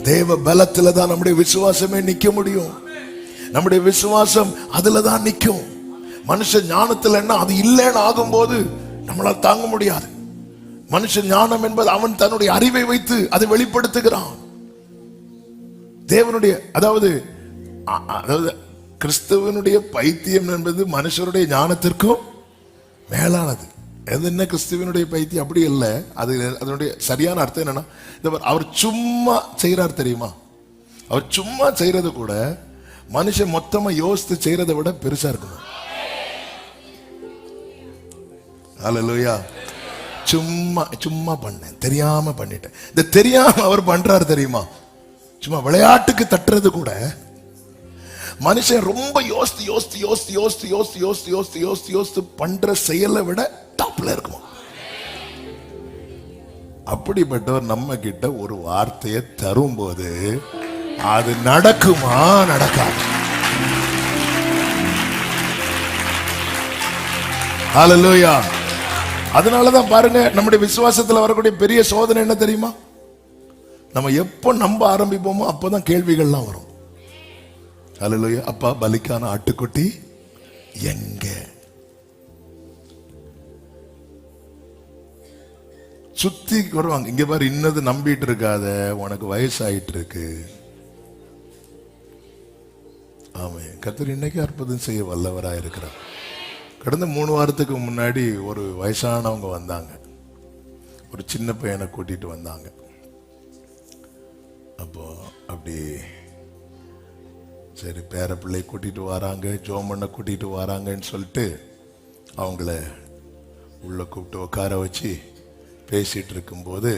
தேவ பலத்துல தான் நம்முடைய விசுவாசமே நிக்க முடியும். நம்முடைய விசுவாசம் அதுல தான் நிக்கும். மனுஷ ஞானத்துல என்ன, அது இல்லைன்னு ஆகும்போது நம்மளால் தாங்க முடியாது. மனுஷ ஞானம் என்பது அவன் தன்னுடைய அறிவை வைத்து அதை வெளிப்படுத்துகிறான். தேவனுடைய அதாவது கிறிஸ்துவனுடைய பைத்தியம் என்பது மனுஷருடைய ஞானத்திற்கும் மேலானது. அது என்ன கிறிஸ்துவனுடைய பைத்தியம் அப்படி இல்லை. அது அதனுடைய சரியான அர்த்தம் என்னன்னா, அவர் சும்மா செய்யறார் தெரியுமா. அவர் சும்மா செய்யறது கூட மனுஷன் மொத்தமா யோசித்து செய்யறதை விட பெருசா இருக்கணும். ஹல்லேலூயா. சும்மா சும்மா பண்ணேன், தெரியாம பண்ணிட்டேன். இந்த தெரியாம அவர் பண்றாரு தெரியுமா. சும்மா விளையாட்டுக்கு தட்டுறது கூட மனுஷன் ரொம்ப யோசித்து யோசித்து யோசித்து யோசித்து யோசித்து யோசித்து யோசித்து யோசித்து யோசித்து பண்ற செயலை விட டாப்ல இருக்குமா. அப்படிப்பட்டவர் நம்ம கிட்ட ஒரு வார்த்தையை தரும் போது அது நடக்குமா நடக்காது. ஹல்லேலூயா. அதனாலதான் பாருங்க, நம்முடைய விசுவாசத்துல வரக்கூடிய பெரிய சோதனை என்ன தெரியுமா, நம்ம எப்போ நம்ப ஆரம்பிப்போமோ அப்பதான் கேள்விகள்லாம் வரும். ஹல்லேலூயா. அப்பா, பலிக்கான ஆட்டுக்குட்டி எங்க? சுத்தி வருவாங்க, இங்க பாரு இன்னது நம்பிட்டு இருக்காத, உனக்கு வயசாயிட்டு இருக்கு. ஆமே, கர்த்தர் இன்னைக்கு அற்புதம் செய்ய வல்லவராக இருக்கிறார். கடந்த 3 வாரத்துக்கு முன்னாடி ஒரு வயசானவங்க வந்தாங்க, ஒரு சின்ன பையனை கூட்டிட்டு வந்தாங்க. அப்போ அப்படி சரி பேர பிள்ளை கூட்டிட்டு வராங்க, ஜோமண்ணை கூட்டிட்டு வராங்கன்னு சொல்லிட்டு அவங்கள உள்ள கூப்பிட்டு உட்கார வச்சு பேசிட்டு இருக்கும்போது,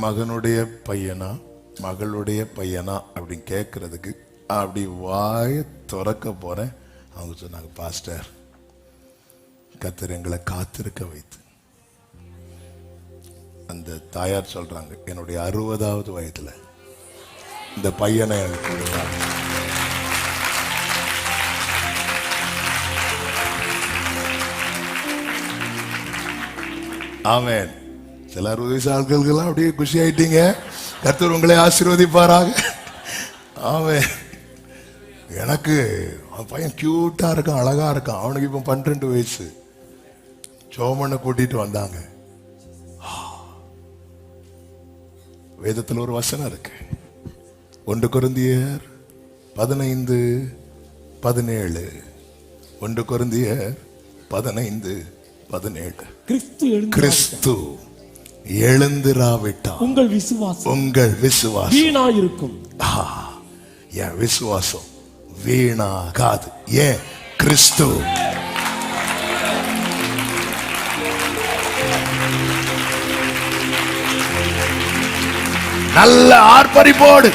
மகனுடைய பையனா மகளுடைய பையனா அப்படின்னு கேட்கறதுக்கு அப்படி வாய திறக்க போறேன். அவங்க சொன்னாங்க, பாஸ்டர், கர்த்தர் எங்களை காத்திருக்க வைத்து. அந்த தாயார் சொல்றாங்க, என்னுடைய 60வது வயதுல இந்த பையனை எனக்கு கொடுத்தாங்க. ஆமென். சில 60 வயசு ஆட்களுக்கெல்லாம் அப்படியே குஷி ஆயிட்டீங்க. கர்த்தர் உங்களை ஆசீர்வதிப்பாராக. ஆமென். எனக்கு அவன் பையன் கியூட்டா இருக்கான், அழகா இருக்கான். அவனுக்கு இப்ப 12 வயசு. ஜோமனை கூட்டிட்டு வந்தாங்க. வேதத்தில் ஒரு வசனம் இருக்கு, 1 கொரிந்தியர் 15:17. 1 கொரிந்தியர் 15:17. கிறிஸ்து எழுந்திராவிட்டால் உங்கள் விசுவாசம் வீணாயிருக்கும். என் விசுவாசம் வீணாகாது. ஏன்? கிறிஸ்து. நல்ல ஆர்ப்பரிப்போடு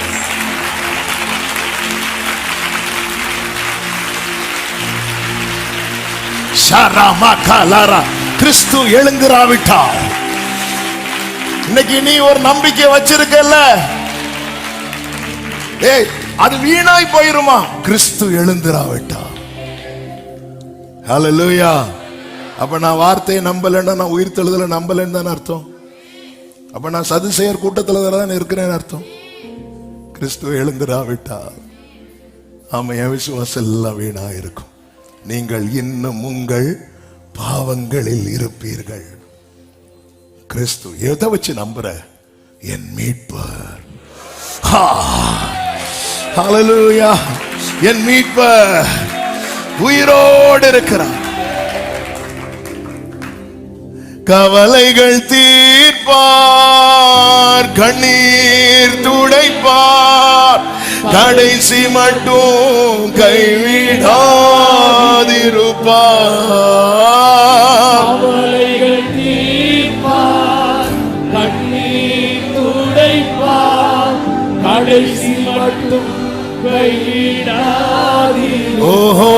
கிறிஸ்து எழுந்திராவிட்டால், இன்னைக்கு நீ ஒரு நம்பிக்கை வச்சிருக்கல, ஏய் அது வீணாய் போயிருமா? கிறிஸ்து எழுந்திராவிட்டால். ஹல்லேலூயா. அப்ப நான் வார்த்தையை நம்பலன்னா நான் உயிர்த்தெழுதல நம்பலன்னு தானே அர்த்தம். அப்ப நான் சதுசேயர் கூட்டத்துல தான் இருக்கிறேன்னு அர்த்தம். கிறிஸ்துவ எழுந்திராவிட்டால் ஆமா, என் விசுவாசம் எல்லாம் வீணா இருக்கும். நீங்கள் இன்னும் உங்கள் பாவங்களில் இருப்பீர்கள். கிறிஸ்து எதை வச்சு நம்புற? என் மீட்பர். ஹல்லேலூயா. என் மீட்பர் உயிரோடு இருக்கிறார். கவலைகள் தீர்ப்பார், கண்ணீர் துடைப்பார், கடைசி மட்டும் கைவிடாதிருப்பார். கவலைகள் தீர்ப்பார், கண்ணீர் துடைப்பார், கடைசி மட்டும் கைவிடாதிருப்பார். ஓஹோ,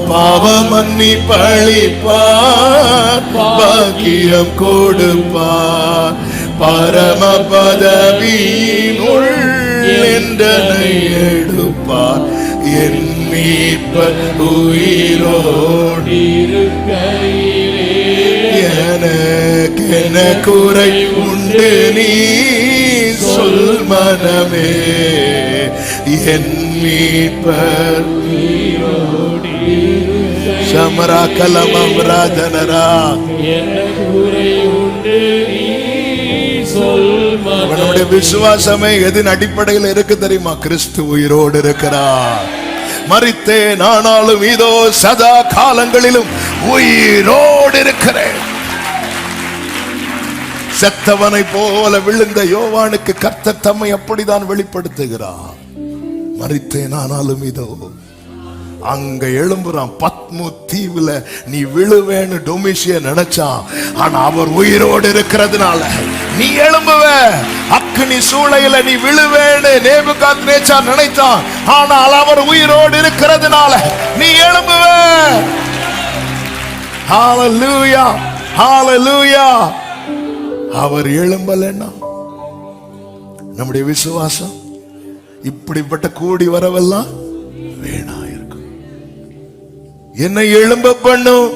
பாவமன்னி பழிப்பார், பாக்கியம் கொடுப்பார், பரம பதவியினுள் என்றனை எடுப்பார். என் மீட்பர் உயிரோடு இருக்கையிலே எனக்கென குறை உண்டு நீ சொல் மனமே. என் மீட்பர் உயிரோடு இருக்கையிலே சமரா கலமம் ராஜனரா. எனக்கு குறை உண்டு நீ சொல் மனமே. நம்முடைய விசுவாசமே எதின் அடிப்படையில் இருக்கு தெரியுமா? கிறிஸ்து உயிரோடு இருக்கிறார். மரித்தேன் ஆனாலும் இதோ சதா காலங்களிலும் உயிரோடு இருக்கிறேன். செத்தவனை போல விழுந்த யோவானுக்கு கர்த்தர் தம்மை அப்படிதான் வெளிப்படுத்துகிறார். மரித்தேன் ஆனாலும் இதோ. அங்க எழும்புறான் பத்மு தீவுல நீ விழுவேன்னு டொமிஷிய நினைச்சான். ஆனா அவர் உயிரோடு இருக்கிறதுனால நீ எழும்புவ. அக்னி சூளையில நீ விழுவேன்னு நேபுகாத்நேச்சார் நினைத்தான். ஆனால் அவர் உயிரோடு இருக்கிறதுனால நீ எழும்புவ. ஹல்லேலூயா, ஹல்லேலூயா. அவர் எழும்பலன்னா நம்முடைய விசுவாசம் இப்படிப்பட்ட கூடி வரவெல்லாம் வீணா இருக்கும். என்னை எழும்ப பண்ணும்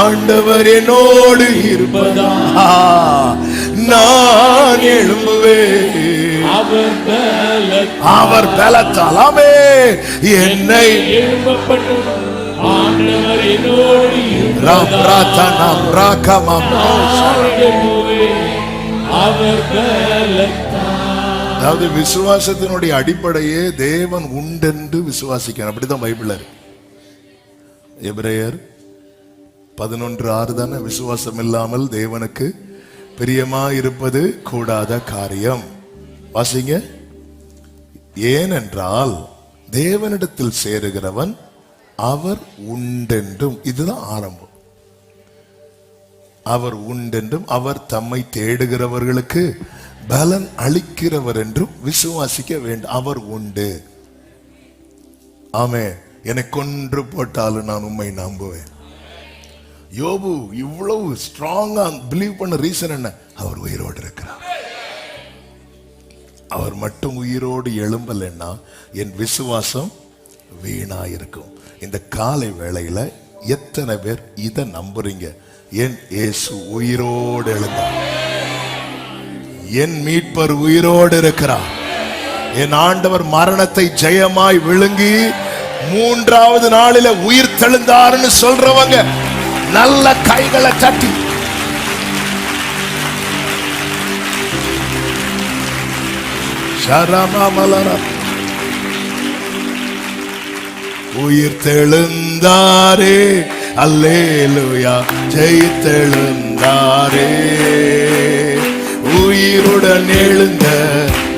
ஆண்டவர் என்னோடு இருப்பதா நான் எழும்புவேன். அவர் பலத்தால் ஆமென் என்னை எழும்ப பண்ணும் ஆண்டவர் என்னோடு அதாவது விசுவாசத்தினுடைய அடிப்படையே தேவன் உண்டென்று விசுவாசிக்கணும். அப்படிதான் பைபிள்ல இருக்கு. எபிரேயர் 11:6 தானே, விசுவாசம் இல்லாமல் தேவனுக்கு பிரியமா இருப்பது கூடாத காரியம். வாசிங்க. ஏனென்றால் தேவனிடத்தில் சேருகிறவன் அவர் உண்டென்றும், இதுதான் ஆரம்பம். அவர் உண்டென்றும் அவர் தம்மை தேடுகிறவர்களுக்கு பலன் அளிக்கிறவர் என்றும் விசுவாசிக்க வேண்டும். அவர் உண்டு. ஆமே, என்னை கொன்று போட்டாலும் நான் உண்மை நம்புவேன். யோபு இவ்வளவு ஸ்ட்ராங்கா பிலீவ் பண்ண ரீசன் என்ன? அவர் உயிரோடு இருக்கிறார். அவர் மட்டும் உயிரோடு எழும்பலன்னா என் விசுவாசம் வீணா இருக்கும். இந்த காலை வேளையில எத்தனை பேர் இதை நம்புறீங்க? என் இயேசு உயிரோடு எழுந்தார். என் மீட்பர் உயிரோடு இருக்கிறார். என் ஆண்டவர் மரணத்தை ஜெயமாய் விழுங்கி 3வது நாளில உயிர் தெழுந்தார்னு சொல்றவங்க நல்ல கைகளை தட்டி உயிர் தெழுந்தாரே, அல்லேலூயா, ஜெயித்தெழுந்தாரே, உயிருடன் எழுந்த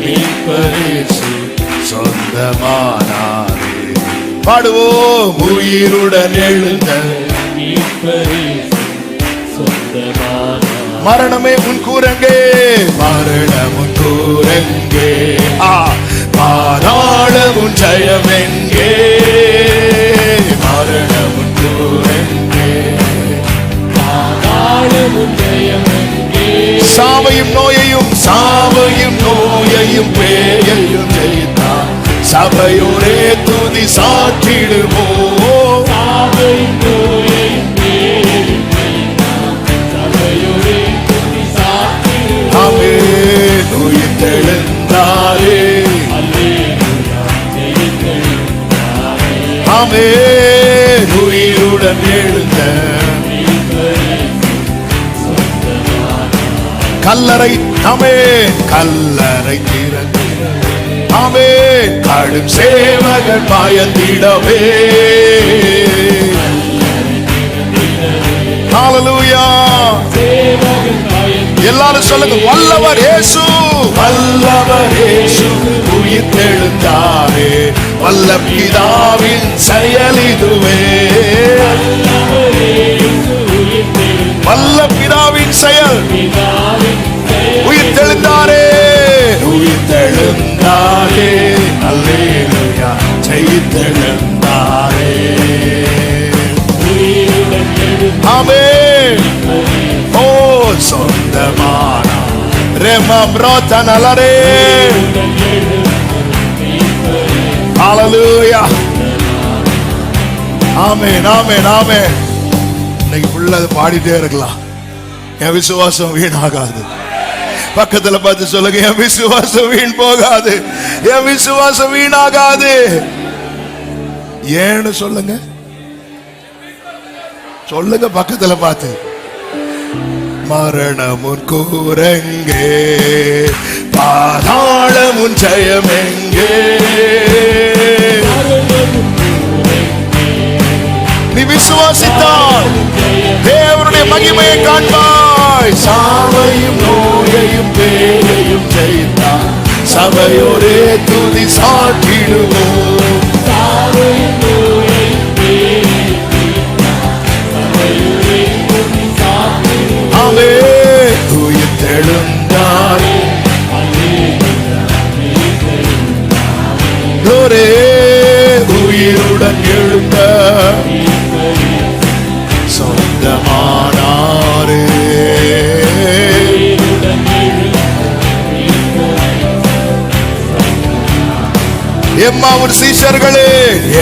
மீட்பரேசு சொந்தமானாரே. பாடுவோம். உயிருடன் எழுந்த மீட்பரேசு சொந்தமானாரே. மரணமே உன் கூரங்கே, மரணம் உன் கூரங்கே, பாதாளம் உன் ஜெயமெங்கே, மரணம் உன் கூரங்கே, பாதாளம் உன் ஜெயமெங்கே, சாவையும் நோயையும் பேயையும் ஜெயித்தார். சபையோரே துதி சாற்றிடுவோம். சாவையும் நோயையும் உயிர்த்தெழுந்தாரே. ஆமென். உயிருடன் எழுந்த கல்லறை, ஆமென், கல்லறை திறந்து, ஆமென், கடும் சேவகன் பயந்திடவே. ஹalleluya. எல்லாரும் சொல்லுங்க, வல்லவர் இயேசு, வல்லவர் இயேசு உயிர்த்தெழுந்தாரே. வல்ல பிதாவின் செயல் இதுவே. வல்ல பிதாவின் செயல், உயிர்த்தெழுந்தாரே, உயிர்த்தெழுந்தாரே. அல்லேலூயா. ஜெயித்தெழுந்தாரே. ஆமென். ஓ சொந்தமான ரெமப்ரோதனலரே. ஹalleluya. ஆமென், ஆமென், ஆமென். இன்னைக்கு ஃபுல்லா பாடிட்டே இருக்கலாம். என் விசுவாசம் வீணாகாது. பக்கத்துல பார்த்து சொல்லுங்க, என் விசுவாசம் வீண் போகாது, என் விசுவாசம் வீணாகாது. ஏன்னு சொல்லுங்க, சொல்லுங்க பக்கத்துல பார்த்து. மரணமுன் கூரங்கே, பாதாளமுன் ஜெயமெங்கே. நீ விசுவாசித்தால் தேவனுடைய மகிமையை காண்பாய். சாவையும் நோயையும் பேரையும் ஜெயித்தார். சபையோரே துதி சாட்டிடுவோம். ஆமென். உயிர்த்தெழுந்தார். ஒரே உயிருடன் எழுந்த சொந்தமானாரே. எம்மாவூர் சீஷர்களே,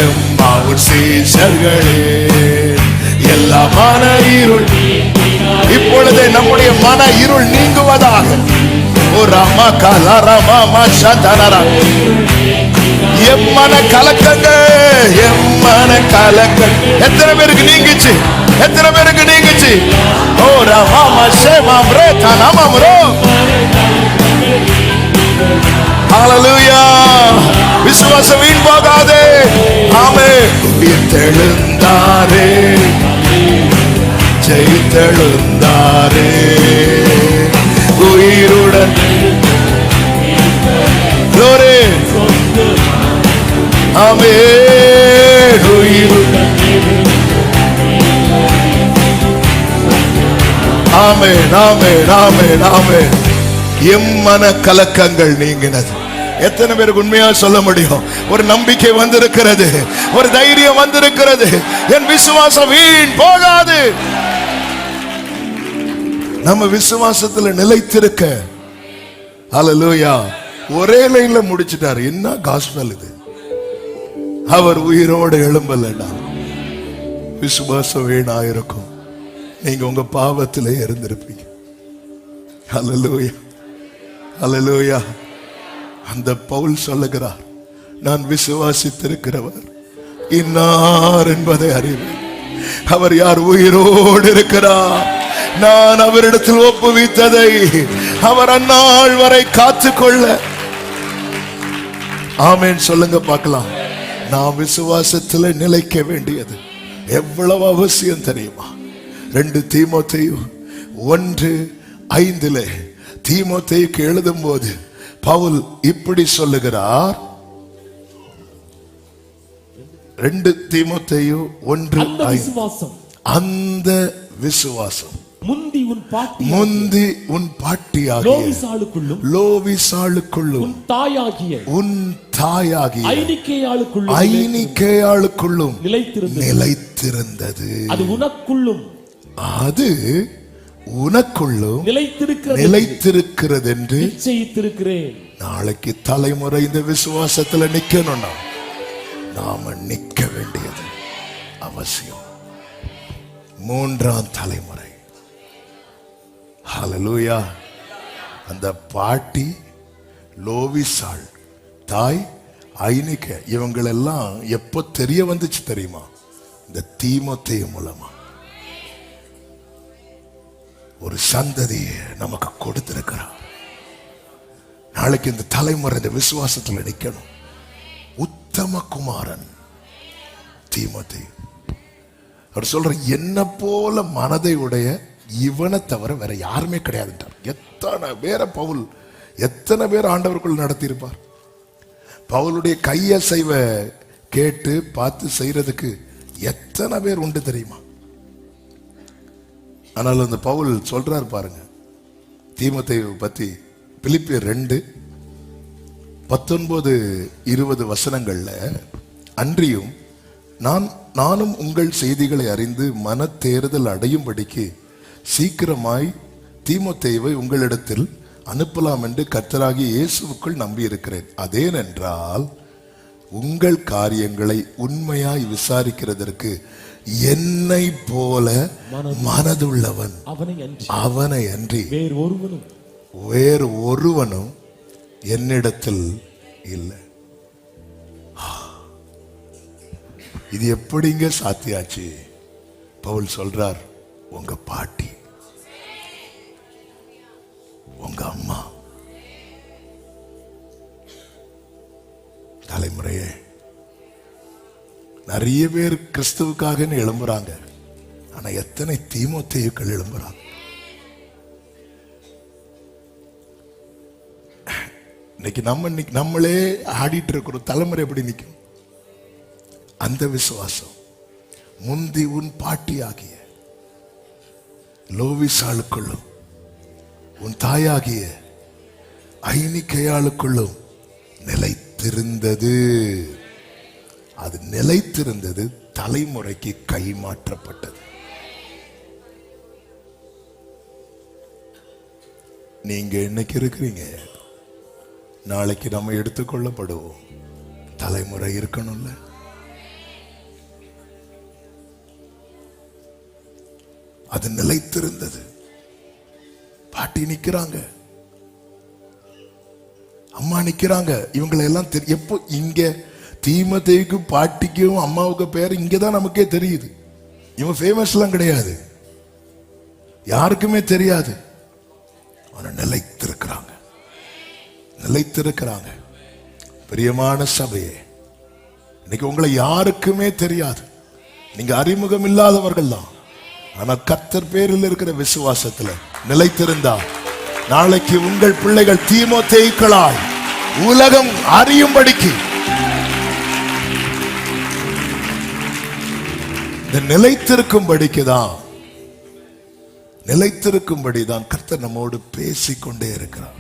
எம்மாவூர் சீஷர்களே, எல்லா மன இருள் இப்பொழுதே நம்முடைய மன இருள் நீங்குவதாக. எம்மன கலக்கங்கள், எம்மன கலக்கங்கள் எத்தனை பேருக்கு நீங்குச்சு? எத்தனை பேருக்கு நீங்குச்சு? ஓ ராமா சேமாம் ரே தனாமம் ரோ. ஹalleluya. விசுவாசம் வீண் போகாதே. ஆமென். உயிர்த்தெழுந்தாரே, ஜெயித்தெழுந்தாரே. உயிருடன் glory. ஆமென். உயிருடன். ஆமென், ஆமென், ஆமென், ஆமென். எம்மன கலக்கங்கள் நீங்கினது. எத்தனை பேருக்கு உண்மையா சொல்ல முடியும்? ஒரு நம்பிக்கை வந்திருக்கிறது, ஒரு தைரியம் வந்திருக்கிறது. என் விசுவாசம் வீண் போகாது. நம்ம விசுவாசத்துல நிலைத்திருக்க. ஹalleluya. ஒரே லைன்ல முடிச்சிட்டாரு. என்ன காஸ்பல் இது? அவர் உயிரோடு எழும்பலடா. விசுவாசம் வீணாயிருக்கும். நீங்க உங்க பாவத்திலே இருந்திருப்பீங்க. ஹalleluya, ஹalleluya. அந்த பவுல் சொல்லுகிறார், நான் விசுவாசித்திருக்கிறவர் இன்னார் என்பதை அறிவேன். அவர் யார்? உயிரோடு இருக்கிறார். நான் அவரிடத்தில் ஒப்புவித்ததை அவர் அந்நாள் வரை காத்துக்கொள்ள. ஆமென் சொல்லுங்க பார்க்கலாம். நாம் விசுவாசத்தில் நிலைக்க வேண்டியது எவ்வளவு அவசியம் தெரியுமா? 2 தீமோத்தேயு 1:5 தீமோத்தேயுக்கு எழுதும் போது பவுல் இப்படி சொல்லுகிறார். 2 தீமோத்தேயு 1:5 அந்த விசுவாசம் முந்தி உன் பாட்டியாகிய லோவிசாளுக்குள்ளும் உன் தாயாகிய ஐனிக்கேயாளுக்குள்ளும் நிலைத்திருந்தது. அது உனக்குள்ளும் நிலைத்திருக்கிறது என்று நிச்சயித்திருக்கிறேன். நாளைக்கு தலைமுறை இந்த விசுவாசத்துல நிக்கணும்னா நாம நிக்க வேண்டியது அவசியம். 3ஆம் தலைமுறை. ஹalleluya. அந்த பாட்டி, லோவிசாள், தாய் ஐனிக்க, இவங்களெல்லாம் எப்போ தெரிய வந்துச்சு தெரியுமா? இந்த தீமோத்தேயு மூலமா. ஒரு சந்ததியை நமக்கு கொடுத்திருக்கிறார். நாளைக்கு இந்த தலைமுறை இந்த விசுவாசத்தில் நிற்கணும். உத்தம குமாரன் தீமோத்தேயு. அவர் சொல்ற, என்ன போல மனதை உடைய இவனை தவிர வேற யாருமே கிடையாதுன்றார். எத்தனை பேரை பவுல், எத்தனை பேர் ஆண்டவருக்குள் நடத்தியிருப்பார். பவுலுடைய கையசைவ கேட்டு பார்த்து செய்யறதுக்கு எத்தனை பேர் உண்டு தெரியுமா? ஆனால் அந்த பவுல் சொல்றார் பாருங்க, தீமோத்தேயுவை பத்தி பிலிப்பியர் 2:19-20 வசனங்கள்ல, அன்றியும் நானும் உங்கள் செய்திகளை அறிந்து மன தேறுதல் அடையும்படிக்கு சீக்கிரமாய் தீமோத்தேயுவை உங்களிடத்தில் அனுப்பலாம் என்று கர்த்தராகிய இயேசுவுக்குள் நம்பி இருக்கிறேன். அதேனென்றால் உங்கள் காரியங்களை உண்மையாய் விசாரிக்கிறதற்கு என்னை போல மனதுள்ளவன் அவனை அன்றி வேறு ஒருவனும் என்னிடத்தில் இல்லை. இது எப்படிங்க சாத்தியாச்சு? பவுல் சொல்றார், உங்க பாட்டி, உங்க அம்மா, தலைமுறையே. நிறைய பேர் கிறிஸ்துவுக்காக எழும்புறாங்க. ஆனா எத்தனை தீமோத்தேயுக்கள் எழும்புறாங்க? இன்னைக்கு நம்மளே ஆடிட்டு இருக்கிற தலைமுறை எப்படி நிற்கும்? அந்த விசுவாசம் முந்தி உன் பாட்டி ஆகிய லோவிசாளுக்குள்ளும் உன் தாயாகிய ஐனிக்கையாளுக்குள்ளும் நிலைத்திருந்தது. அது நிலைத்திருந்தது, தலைமுறைக்கு கைமாற்றப்பட்டது. நீங்க இன்னைக்கு இருக்கிறீங்க, நாளைக்கு நம்ம எடுத்துக்கொள்ளப்படுவோம். தலைமுறை இருக்கணும்ல. அது நிலைத்திருந்தது. பாட்டி நிக்கிறாங்க, அம்மா நிக்கிறாங்க. இவங்களை எல்லாம் எப்போ இங்க தீமோத்தேயுக்கு பாட்டிக்கும் அம்மாவுக்கு பேர் இங்கதான் நமக்கே தெரியுது. இவன் ஃபேமஸ் எல்லாம் கிடையாது, யாருக்குமே தெரியாது. ஆனா நிலைத்திருக்கிறாங்க, நிலைத்திருக்கிறாங்க. பிரியமான சபையே, இன்னைக்கு உங்களை யாருக்குமே தெரியாது, நீங்க அறிமுகம் இல்லாதவர்கள் தான். ஆனா கர்த்தர் பேரில் இருக்கிற விசுவாசத்துல நிலைத்திருந்தா நாளைக்கு உங்கள் பிள்ளைகள் தீமோத்தேயுக்களாய் உலகம் அறியும்படிக்கு நிலைத்திருக்கும்படிதான் கர்த்தர் நம்மோடு பேசிக்கொண்டே இருக்கிறார்.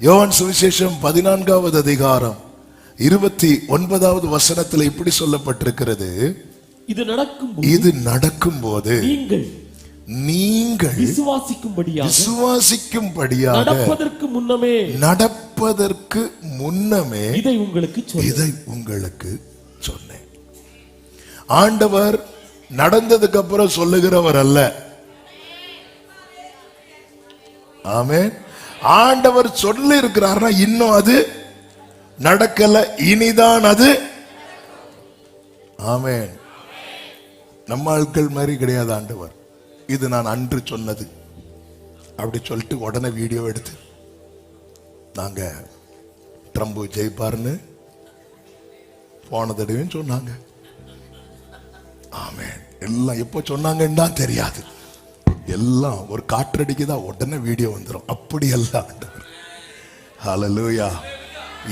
யோவான் சுவிசேஷம் 14வது அதிகாரம் 29வது வசனத்தில் இப்படி சொல்லப்பட்டிருக்கிறது, இது நடக்கும்போது நீங்கள் விசுவாசிக்கும்படியாக நடப்பதற்கு முன்னமே இதை உங்களுக்கு சொன்னேன். ஆண்டவர் நடந்ததுக்கு அப்புறம் சொல்லுகிறவர் அல்ல. ஆமென். ஆண்டவர் சொல்லி இருக்கிறார்னா இன்னும் அது நடக்கல, இனிதான் அது. ஆமென். நம்ம ஆட்கள் மாதிரி கிடையாது ஆண்டவர். இது நான் அன்று சொன்னது அப்படி சொல்லிட்டு உடனே வீடியோ எடுத்து நாங்க ட்ரம்ப் ஜெயிப்பார்னு போன தடவையும் சொன்னாங்க. ஆமென். எல்லாம் எப்போ சொன்னாங்கன்னு தான் தெரியாது, எல்லாம் ஒரு காற்றடிக்குதான் உடனே வீடியோ வந்துடும். அப்படி எல்லாம் ஆண்டவர். ஹல்லேலூயா.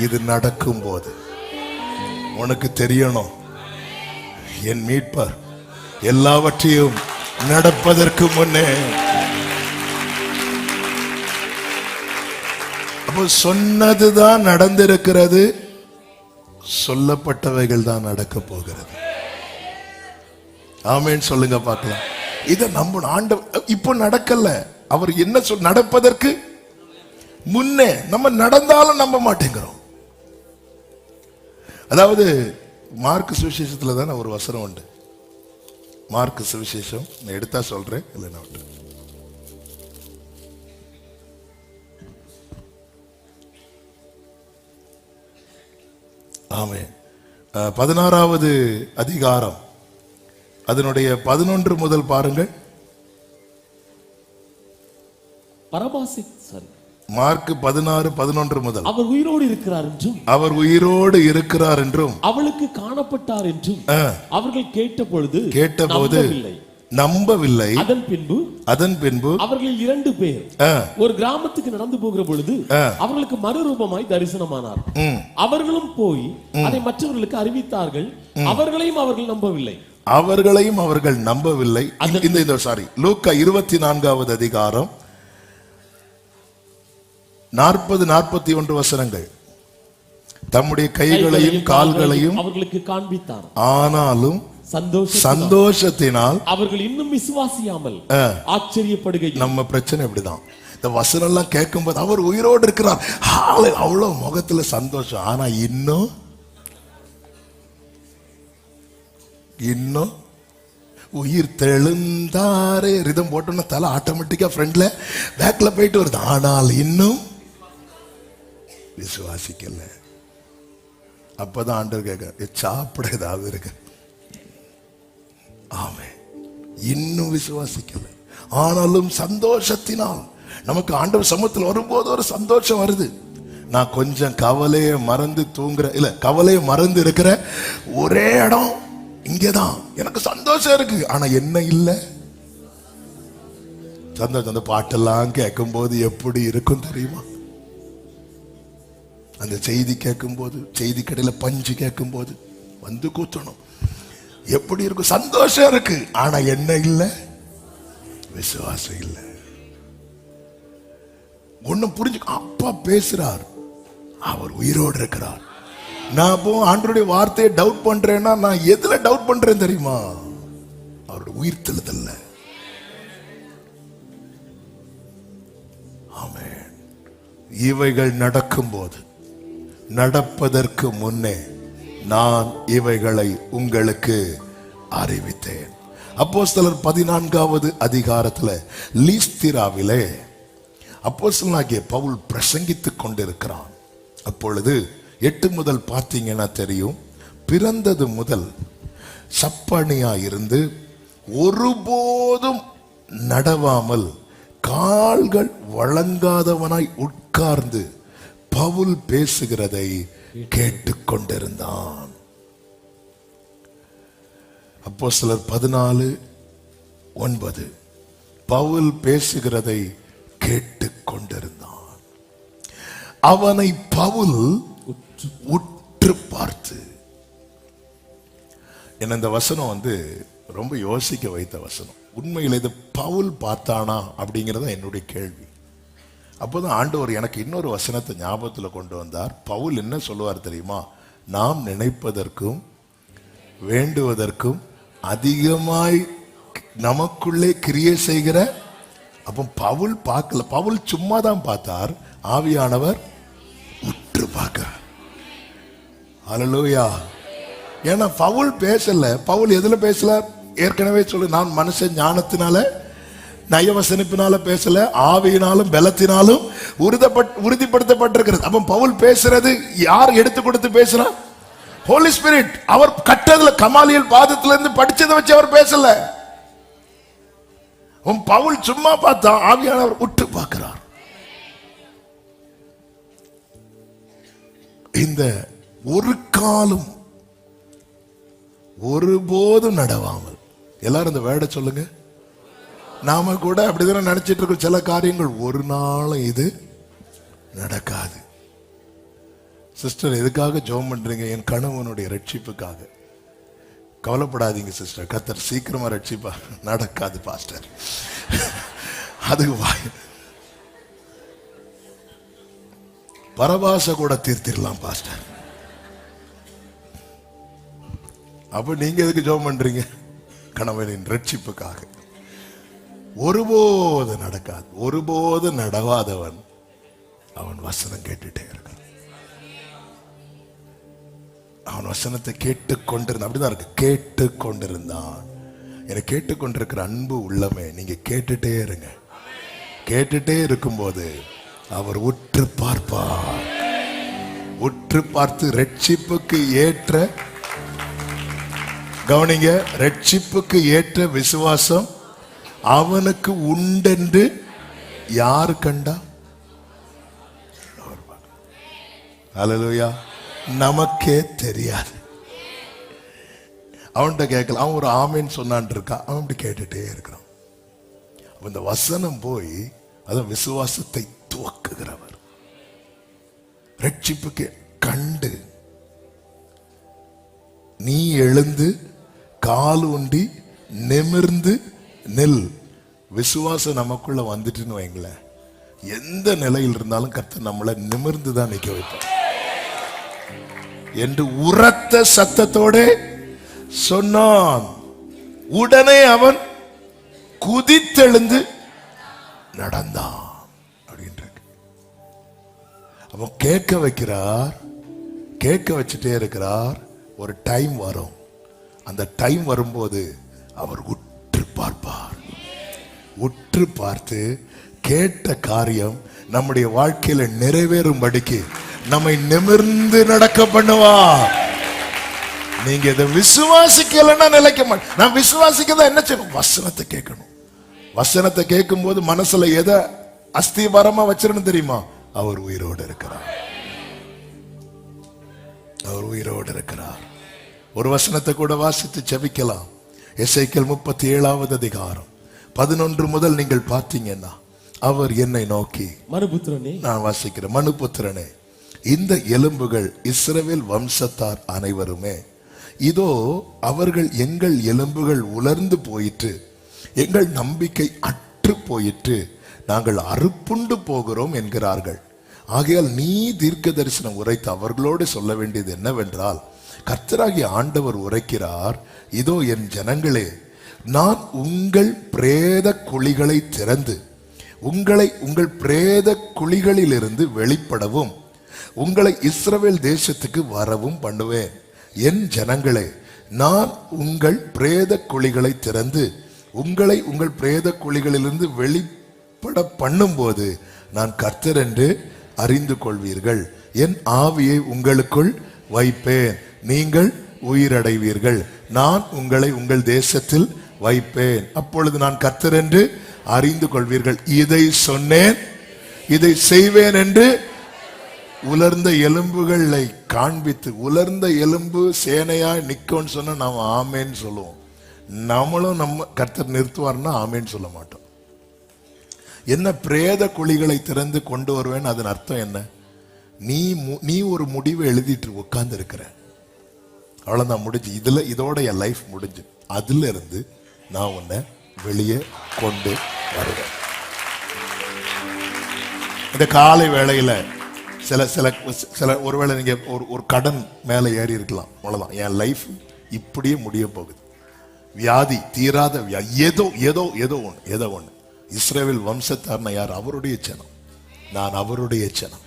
இது நடக்கும் போது உனக்கு தெரியணும், என் மீட்பர் எல்லாவற்றையும் நடப்பதற்கு முன்னே. அப்போ சொன்னதுதான் நடந்திருக்கிறது, சொல்லப்பட்டவைகள் தான் நடக்க போகிறது. ஆமென் சொல்லுங்க பார்க்கலாம். இதை நம்ம ஆண்டவர் இப்போ நடக்கல, அவர் என்ன நடப்பதற்கு முன்னே. நம்ம நடந்தாலும் நம்ப மாட்டேங்கிறோம். அதாவது மார்க் சுவிசேஷத்துல தானே ஒரு வசனம் உண்டு. மார்க் சுவிசேஷம் நான் எடுத்தா சொல்றேன், இல்லைன்னா ஆமென். 16வது அதிகாரம் அதனுடைய 11 முதல் பாருங்கள். மார்க் 16:11 முதல். அவர் உயிரோடு இருக்கிறார் என்றும் அவர் உயிரோடு இருக்கிறார் என்றும் அவளுக்கு காணப்பட்டார் என்றும் அவர்கள் கேட்டபோது நம்பவில்லை. அதன் பின்பு அவர்களில் 2 பேர் ஒரு கிராமத்துக்கு நடந்து போகிற பொழுது அவர்களுக்கு மறுரூபமாய் தரிசனமானார். அவர்களும் போய் அதை மற்றவர்களுக்கு அறிவித்தார்கள். அவர்களையும் அவர்கள் நம்பவில்லை. லூக்கா 24வது அதிகாரம் 40-41 வசனங்கள். தம்முடைய கைகளையும் கால்களையும் அவர்களுக்கு காண்பித்தார். ஆனாலும் சந்தோஷத்தினால் அவர்கள் இன்னும் விசுவாசியாமல் ஆச்சரியப்படுகையில். நம்ம பிரச்சனை இப்படிதான். இந்த வசனம் எல்லாம் கேட்கும் போது அவர் உயிரோடு இருக்கிறார், அவ்வளவு முகத்துல சந்தோஷம். ஆனா இன்னும் உயிர் தெழுந்தாரே ரிதம் போட்டோம்னா தலை ஆட்டோமேட்டிக்கா ஃப்ரண்ட்ல பேக்ல போயிட்டு வருது. ஆனால் இன்னும் விசுவாசிக்கல. அப்பதான் ஆண்டவர் கேட்க சாப்பிட ஏதாவது இருக்கு. ஆமே, இன்னும் விசுவாசிக்கல. ஆனாலும் சந்தோஷத்தினால் நமக்கு ஆண்டவர் சமூகத்தில் வரும்போது ஒரு சந்தோஷம் வருது. நான் கொஞ்சம் கவலையை மறந்து கவலையை மறந்து இருக்கிற ஒரே இடம் இங்கேதான். எனக்கு சந்தோஷம் இருக்கு, ஆனா என்ன இல்ல சந்தோஷம். அந்த பாட்டெல்லாம் கேட்கும் போது எப்படி இருக்கும் தெரியுமா? அந்த செய்தி கேட்கும் போது, செய்தி கடையில பஞ்சு கேட்கும் போது வந்து கூத்தணும் எப்படி இருக்கும்? சந்தோஷம் இருக்கு, ஆனா என்ன இல்ல? விசுவாசம் இல்ல. ஒண்ணும் புரிஞ்சு அப்பா பேசுறார், அவர் உயிரோடு இருக்கிறார். நான் இப்போ ஆண்டவருடைய வார்த்தையை டவுட் பண்றேன்னா நான் எதுல டவுட் பண்றேன் தெரியுமா? அவருடைய உயிர் தெழுதல்ல. ஆமென். இவைகள் நடக்கும்போது, நடப்பதற்கு முன்னே நான் இவைகளை உங்களுக்கு அறிவித்தேன். அப்போஸ்தலர் 14வது அதிகாரத்துல லீஸ்திராவிலே அப்போஸ்தலனாகிய பவுல் பிரசங்கித்துக் கொண்டிருக்கிறான். அப்பொழுது 8 முதல் பார்த்தீங்கன்னா தெரியும். பிறந்தது முதல் சப்பனியா இருந்து ஒருபோதும் நடவாமல் கால்கள் வழங்காதவனாய் உட்கார்ந்து பவுல் பேசுகிறதை கேட்டுக்கொண்டிருந்தான். அப்போஸ்தலர் 14:9 பவுல் பேசுகிறதை கேட்டுக்கொண்டிருந்தான். அவனை பவுல் உற்று பார்த்து, என்ன இந்த வசனம் ரொம்ப யோசிக்க வைத்த வசனம். உண்மையில் இதை பவுல் பார்த்தானா அப்படிங்கிறத என்னுடைய கேள்வி. அப்போதான் ஆண்டவர் எனக்கு இன்னொரு வசனத்தை ஞாபகத்தில் கொண்டு வந்தார். பவுல் என்ன சொல்லுவார் தெரியுமா? நாம் நினைப்பதற்கும் வேண்டுவதற்கும் அதிகமாய் நமக்குள்ளே கிரியை செய்கிற. அப்போ பவுல் பார்க்கல, பவுல் சும்மா தான் பார்த்தார், ஆவியானவர் உற்று பார்க்கிறார். அல்லேலூயா. ஏன்னா பவுல் பேசல. பவுல் எதுல பேசல? ஏற்கனவே சொல்லு, நான் மனுஷன் ஞானத்தினால நயவசனிப்பினால பேசல, ஆவியினாலும் பலத்தினாலும் உறுதிப்படுத்தப்பட்டிருக்கிறது. அப்ப பவுல் பேசுறது யார் எடுத்து கொடுத்து பேசுறா? ஹோலி ஸ்பிரிட். அவர் கட்டதுல கமாலியல் பாதத்துல இருந்து படிச்சதை வச்சு அவர் பேசல. பவுல் சும்மா பார்த்தா, ஆவியானவர் உற்று பார்க்கிறார். இந்த ஒரு காலம் ஒருபோதும் நடவாமல். எல்லாரும் இந்த வேர்டை சொல்லுங்க. நாம கூட அப்படிதான் நினைச்சிட்டு இருக்கோம். சில காரியங்கள் ஒரு நாளும் இது நடக்காது. சிஸ்டர், எதுக்காக ஜெபம் பண்றீங்க? என் கணவனுடைய ரட்சிப்புக்காக. கவலைப்படாதீங்க சிஸ்டர், கர்த்தர் சீக்கிரமா ரட்சிப்பா. நடக்காது பாஸ்டர், அதுக்கு வாய் பரபாச கூட தீர்த்திடலாம் பாஸ்டர். அப்ப நீங்க எதுக்கு ஜெபம் பண்றீங்க? கணவனின் ரட்சிப்புக்காக. ஒருபோது நடக்காது. ஒருபோது நடவாதவன் அவன் வசனம் கேட்டுட்டே இருக்கான். அவன் வசனத்தை கேட்டுக்கொண்டிருந்தான். அப்படிதான் இருக்கு, கேட்டுக்கொண்டிருந்தான். என்னை கேட்டுக்கொண்டிருக்கிற அன்பு உள்ளமே, நீங்க கேட்டுட்டே இருங்க. கேட்டுட்டே இருக்கும்போது அவர் உற்று பார்ப்பார். உற்று பார்த்து ரட்சிப்புக்கு ஏற்ற, கவனிங்க, ரட்சிப்புக்கு ஏற்ற விசுவாசம் அவனுக்கு உண்டென்று யார் கண்டா? அல்லேலூயா. நமக்கே தெரியாது. அவன்கிட்ட கேட்கல, அவன் ஒரு ஆமேன்னு சொன்னான் இருக்கா, அவன் இப்படி கேட்டுட்டே இருக்கிறான். இந்த வசனம் போய் அதான் விசுவாசத்தை துவக்குகிறவர். ரட்சிப்புக்கு கண்டு நீ எழுந்து கால் ஊண்டி நிமிர்ந்து நில். விசுவாசம் நமக்குள்ள வந்துட்டுன்னு வைங்களேன், எந்த நிலையில் இருந்தாலும் கர்த்தர் நம்மளை நிமிர்ந்து தான் நிக்க வைப்பார் என்று உரத்த சத்தத்தோட சொன்னான். உடனே அவன் குதித்தெழுந்து நடந்தான் அப்படின்ற. அவன் கேட்க வைக்கிறார், கேட்க வச்சுட்டே இருக்கிறார். ஒரு டைம் வரும், அந்த டைம் வரும்போது அவர் உற்று பார்ப்பார். உற்று பார்த்து கேட்ட காரியம் நம்முடைய வாழ்க்கையில நிறைவேறும்படிக்கு நம்மை நிமிர்ந்து நடக்க பண்ணுவார். நீங்க இதை விசுவாசிக்கலன்னா நிலைக்க மாட்டேன். நான் விசுவாசிக்கதான் என்ன செய்யணும்? வசனத்தை கேட்கணும். வசனத்தை கேட்கும் போது மனசுல எதை அஸ்திபாரமா வச்சிருன்னு தெரியுமா? அவர் உயிரோடு இருக்கிறார், அவர் உயிரோடு இருக்கிறார். ஒரு வசனத்தை கூட வாசித்து ஜெபிக்கலாம். எசேக்கியேல் 37வது அதிகாரம் 11 முதல் நீங்கள் பார்த்தீங்கன்னா, அவர் என்னை நோக்கி, மனுபுத்திரனே, நான் வாசிக்கிறேன், மனுபுத்திரனே, இந்த எலும்புகள் இஸ்ரவேல் வம்சத்தார் அனைவருமே, இதோ அவர்கள் எங்கள் எலும்புகள் உலர்ந்து போயிற்று, எங்கள் நம்பிக்கை அற்று போயிற்று, நாங்கள் அறுப்புண்டு போகிறோம் என்கிறார்கள். ஆகையால் நீ தீர்க்க தரிசனம் உரைத்து அவர்களோடு சொல்ல வேண்டியது என்னவென்றால், கர்த்தராகிய ஆண்டவர் உரைக்கிறார், இதோ என் ஜனங்களே, நான் உங்கள் பிரேத குழிகளை திறந்து உங்களை உங்கள் பிரேத குழிகளிலிருந்து வெளிப்படவும் உங்களை இஸ்ரவேல் தேசத்துக்கு வரவும் பண்ணுவேன். என் ஜனங்களே, நான் உங்கள் பிரேத குழிகளை திறந்து உங்களை உங்கள் பிரேத குழிகளிலிருந்து வெளிப்பட பண்ணும்போது நான் கர்த்தர் என்று அறிந்து கொள்வீர்கள். என் ஆவியை உங்களுக்குள் வைப்பேன், நீங்கள் உயிரடைவீர்கள். நான் உங்களை உங்கள் தேசத்தில் வைப்பேன், அப்பொழுது நான் கர்த்தர் என்று அறிந்து கொள்வீர்கள். இதை சொன்னேன், இதை செய்வேன் என்று உலர்ந்த எலும்புகளை காண்பித்து, உலர்ந்த எலும்பு சேனையாய் நிக்கும்னு சொன்னா நாம் ஆமேன்னு சொல்லுவோம். நம்மளும் நம்ம கர்த்தர் நிறுத்துவார்னா ஆமேன்னு சொல்ல மாட்டோம். என்ன பிரேத குழிகளை திறந்து கொண்டு வருவேன், அதன் அர்த்தம் என்ன? நீ ஒரு முடிவை எழுதிட்டு உட்கார்ந்து இருக்கிற, அவ்வளவுதான், முடிஞ்சு. இதோட என் லைஃப் முடிஞ்சு. அதுல இருந்து நான் உன்னை வெளியே கொண்டு வருவேன். இந்த காலை வேளையில சில சில சில ஒருவேளை நீங்க ஒரு கடன் மேல ஏறி இருக்கலாம். அவ்வளவுதான், என் லைஃப் இப்படியே முடிய போகுது. வியாதி, தீராத வியாதி, ஏதோ ஒண்ணு. இஸ்ரவேல் வம்சத்தார்னா யார்? அவருடைய ஜனம். நான் அவருடைய ஜனம்.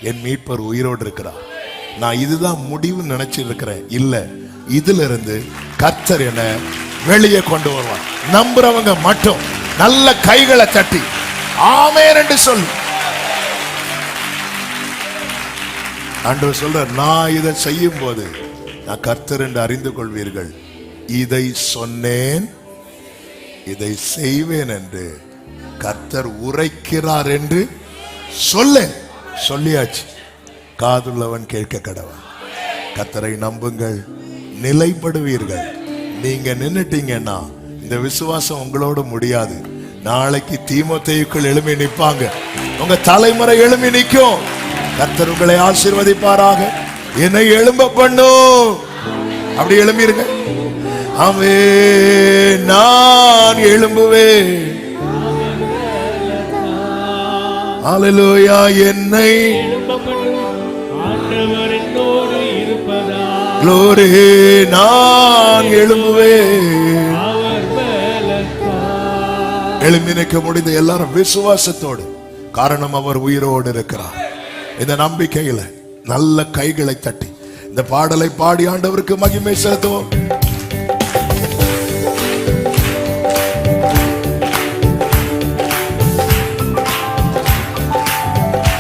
என் மீட்பர் உயிரோடு இருக்கிறார். நான் இதுதான் முடிவு நினைச்சு இருக்கிறேன். இல்ல, இதுல இருந்து கர்த்தர் என்ன வெளியே கொண்டு வருவார். நம்புறவங்க மட்டும் நல்ல கைகளை தட்டி ஆமென் என்று சொல்லு. ஆண்டவர் சொல்ற, நான் இதை செய்யும் போது நான் கர்த்தர் என்று அறிந்து கொள்வீர்கள். இதை சொன்னேன், இதை செய்வேன் என்று கர்த்தர் உரைக்கிறார் என்று சொல்லியாச்சு. காதுள்ளவன் கேட்க கடவன். கர்த்தரை நம்புங்கள், நிலைப்படுவீர்கள். நீங்க நின்னுட்டீங்கன்னா இந்த விசுவாசம் உங்களோட முடியாது. நாளைக்கு தீமோத்தேயுக்குள் எழும்பி நிற்பாங்க, உங்க தலைமுறை எழும்பி நிற்கும். கர்த்தர் உங்களை ஆசீர்வதிப்பாராக. என்னை எழும்ப பண்ணும், அப்படி எழும்பிருங்க. ஆமே, நான் எழும்புவேன். ஹல்லேலூயா. என்னை க்ளோரி, நான் எழும்புவேன். எழும்பி நிற்க முடிந்த எல்லாரும் விசுவாசத்தோடு, காரணம் அவர் உயிரோடு இருக்கிறார். இந்த நம்பிக்கையில நல்ல கைகளை தட்டி இந்த பாடலை பாடி ஆண்டவருக்கு மகிமை செலுத்துவோம்.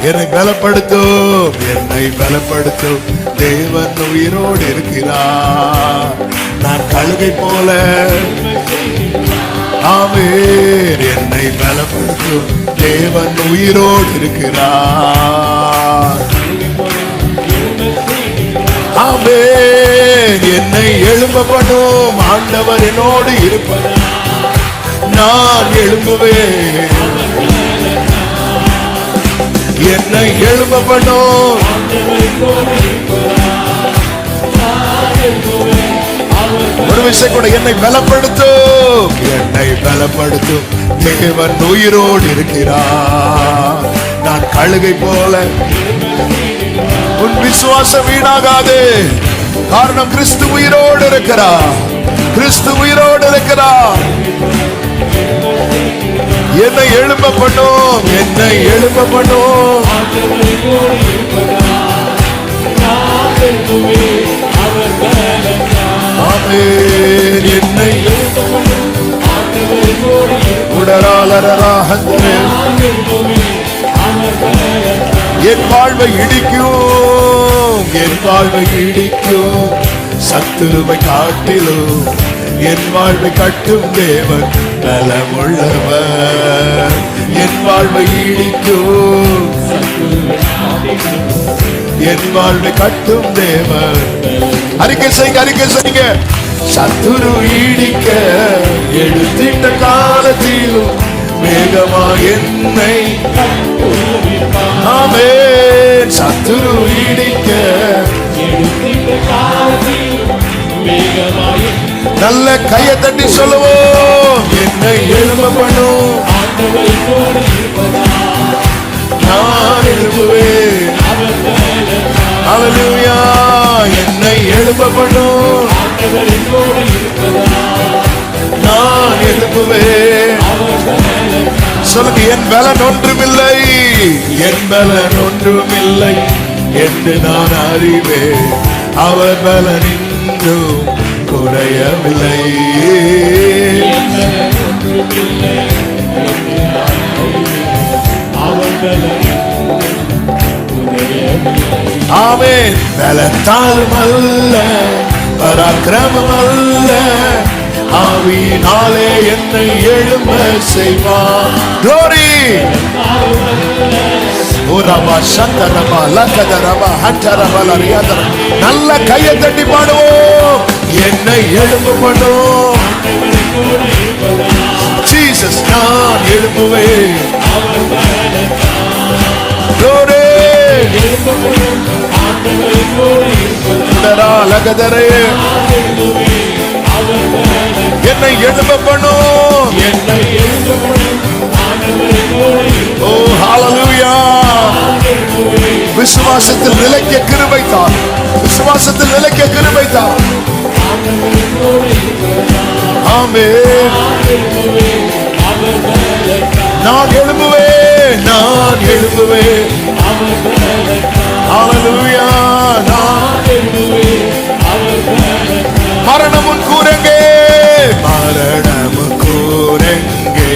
என்னை பலப்படுத்தும், என்னை பலப்படுத்தும். தேவன் உயிரோடு இருக்கிறார். நான் கழுகை போல. ஆமென். என்னை பலப்படுத்தும் தேவன் உயிரோடு இருக்கிறார். ஆமென். என்னை எழும்ப பண்ணும் ஆண்டவர் என்னோடு இருப்பார். நான் எழும்புவேன். என்னை எழும்ப பண்ணும். ஒரு விஷயம் கூட, என்னை பலப்படுத்தும், என்னை பலப்படுத்தும் தேவன் உயிரோடு இருக்கிறார். நான் கழுகை போல. உன் விசுவாசம் வீணாகாது. காரணம் கிறிஸ்து உயிரோடு இருக்கிறார். கிறிஸ்து உயிரோடு இருக்கிறார். என்னை எழும்ப பண்ணும், என்னை எழும்ப பண்ணும். ஆமென். என்னை உடலாளராக என் வாழ்வை இடிக்கும், என் வாழ்வை இடிக்கும். சத்துருவை காட்டிலும் என் வாழ்வை கட்டும் தேவன் பலமுள்ளவர். என் வாழ்வை இடிக்கும், என் வாழ்வை கட்டும் தேவன். அறிக்கை செய்யுங்க, அறிக்கை செய்யுங்க. சத்துரு இடிக்க எடுத்திட்ட காலத்திலும் வேகமா என்னை. ஆமென். சத்துரு இடிக்க நல்ல கையை தட்டி சொல்லுவோம். என்னை எழும்ப பண்ணும். நான் எழும்புவேன். ஹல்லேலூயா. என்னை எழும்ப பண்ணும். நான் எழும்புவேன். சொல்லுங்க. என் பலன் ஒன்றுமில்லை, என் பலன் ஒன்றுமில்லை என்று நான் அறிவேன். அவர் பலன் இன்றும் குறையவில்லை. ஆமென். பலத்தாலும் அல்ல, பராக்கிரமம் அல்ல, ஆவியினாலே என்னை எழும்ப செய்வார். Glory. நல்ல கையை தட்டி பாடுவோம். என்னை எழும்ப பண்ணும் ஜீசஸ். நான் எழும்புவேன். Glory. என்னை எழும்ப பண்ணும். ஓ ஹalleluya. விசுவாசத்தில் நிலைக்க கிருபை தார். விசுவாசத்தில் நிலைக்க கிருபை தார். ஆமென். நான் எழும்புவேன், நான் எழும்புவேன். ஹalleluya. மரணமும் கூரங்கே, மரணமும் கூரங்கே,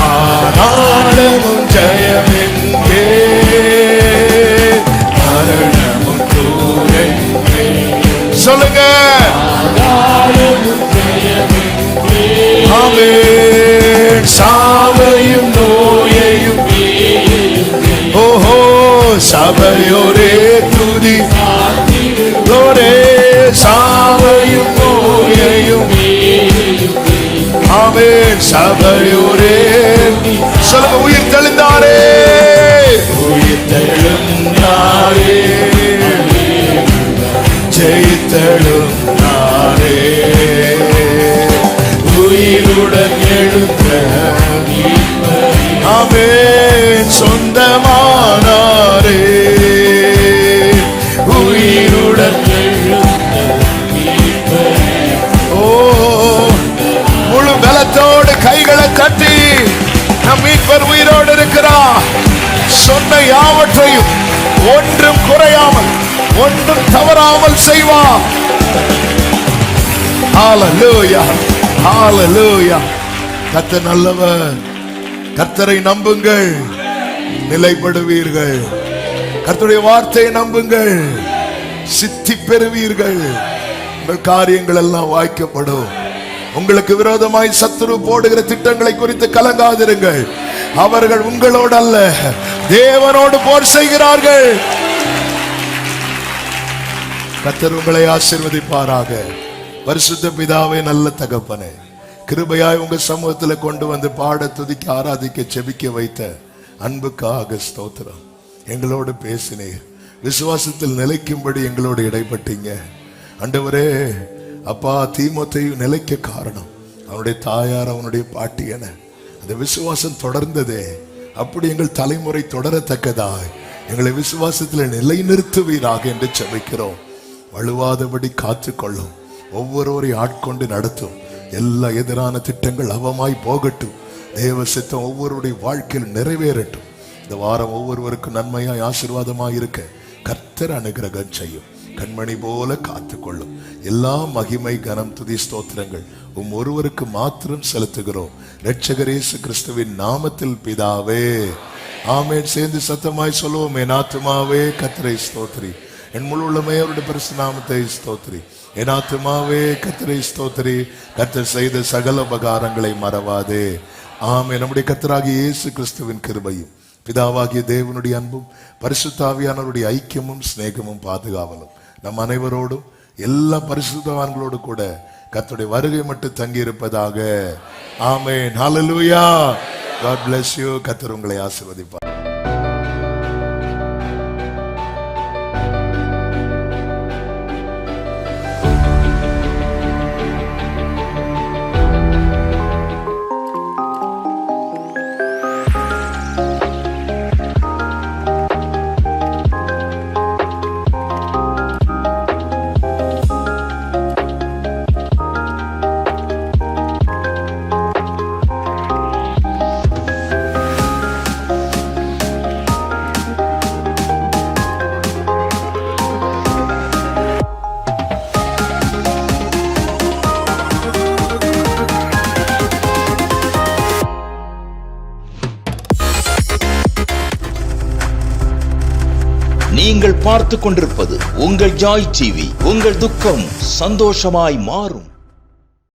ஆனாலும் ஜெயமெங்கே. மரணமும் கூரங்கே. சொல்லுங்க. ஆமென். சாவையும் நோயையும் ஓஹோ சபையோரே துதி. ஒரே சாவையும் நோயையும். ஆமென். சபையோரே. சொல்லுங்க. உயிர் தெளிந்தாரே, உயிர் தெழுந்தாரே, ஜெயித்தெழுந்தாரே, உயிருடன் எழுந்த. ஆமென். சொந்தமானாரே, உயிருடன். ஓ முழு பலத்தோடு கைகளை தட்டி நம் மீட்பர் உயிரோடு இருக்கிறார். சொன்ன யாவற்றையும் ஒன்றும் குறையாமல் ஒன்றும் தவறாமல் செய்வார். ஹalleluya. ஹalleluya. கர்த்தர் நல்லவர். கர்த்தரை நம்புங்கள். நிலைப்படுவீர்கள். கர்த்தருடைய வார்த்தையை நம்புங்கள், சித்தி பெறுவீர்கள். உங்கள் காரியங்கள் எல்லாம் வாய்க்கப்படும். உங்களுக்கு விரோதமாய் சத்துரு போடுகிற திட்டங்களை குறித்து கலங்காதிருங்கள். அவர்கள் உங்களோடு அல்ல, தேவனோடு போர் செய்கிறார்கள். கர்த்தர் உங்களை ஆசீர்வதிப்பாராக. பரிசுத்த பிதாவே, நல்ல தகப்பனே, கிருபையாய் உங்க சமூகத்துல கொண்டு வந்து பாட, துதிக்க, ஆராதிக்க, செபிக்க வைத்த அன்புக்காக ஸ்தோத்திரம். எங்களோடு பேசினீர், விசுவாசத்தில் நிலைக்கும்படி எங்களோடு இடைப்பட்டீங்க. ஆண்டவரே அப்பா, தீமோத்தேயு நிலைக்க காரணம் அவனுடைய தாயார், அவனுடைய பாட்டி என அந்த விசுவாசம் தொடர்ந்ததே. அப்படி எங்கள் தலைமுறை தொடரத்தக்கதாய் எங்களை விசுவாசத்தில் நிலைநிறுத்துவீராக என்று செபிக்கிறோம். வலுவாதபடி காத்துக்கொள்ளும், ஒவ்வொருவரை ஆட்கொண்டு நடத்தும். எல்லா எதிரான திட்டங்கள் அவமாய் போகட்டும். தேவ சித்தம் ஒவ்வொருடைய வாழ்க்கையில் நிறைவேறட்டும். இந்த வாரம் ஒவ்வொருவருக்கும் நன்மையாய் ஆசீர்வாதமாய் இருக்க கர்த்தர் அனுகிரகம் செய்யும். கண்மணி போல காத்துக்கொள்ளும். எல்லா மகிமை, கனம், துதி, ஸ்தோத்திரங்கள் ஒருவருக்கு மாத்திரம் செலுத்துகிறோம். இரட்சகர் இயேசு கிறிஸ்துவின் நாமத்தில் பிதாவே, ஆமென். சேர்ந்து சத்தமாய் சொல்லுவோம். என் ஆத்துமாவே கர்த்தரை ஸ்தோத்திரி, என் முழு உள்ளமே அவருடைய பரிசுத்த நாமத்தை ஸ்தோத்திரி. என் ஆத்துமாவே கர்த்தரை ஸ்தோத்திரி, கர்த்தர் செய்த சகல உபகாரங்களை மறவாதே. ஆமென். நம்முடைய கர்த்தராகிய இயேசு கிறிஸ்துவின் கிருபையும், பிதாவாகிய தேவனுடைய அன்பும், பரிசுத்த ஆவியானவருடைய ஐக்கியமும் சிநேகமும் பாதுகாவலும் நம் அனைவரோடும் எல்லா பரிசுத்தவான்களோடு கூட கர்த்தருடைய வருகை மட்டும் தங்கி இருப்பதாக. ஆமென். ஹல்லேலூயா. God bless you. கர்த்தர் உங்களை ஆசீர்வதிப்பார். நீங்கள் பார்த்துக் கொண்டிருப்பது உங்கள் ஜாய் டிவி. உங்கள் துக்கம் சந்தோஷமாய் மாறும்.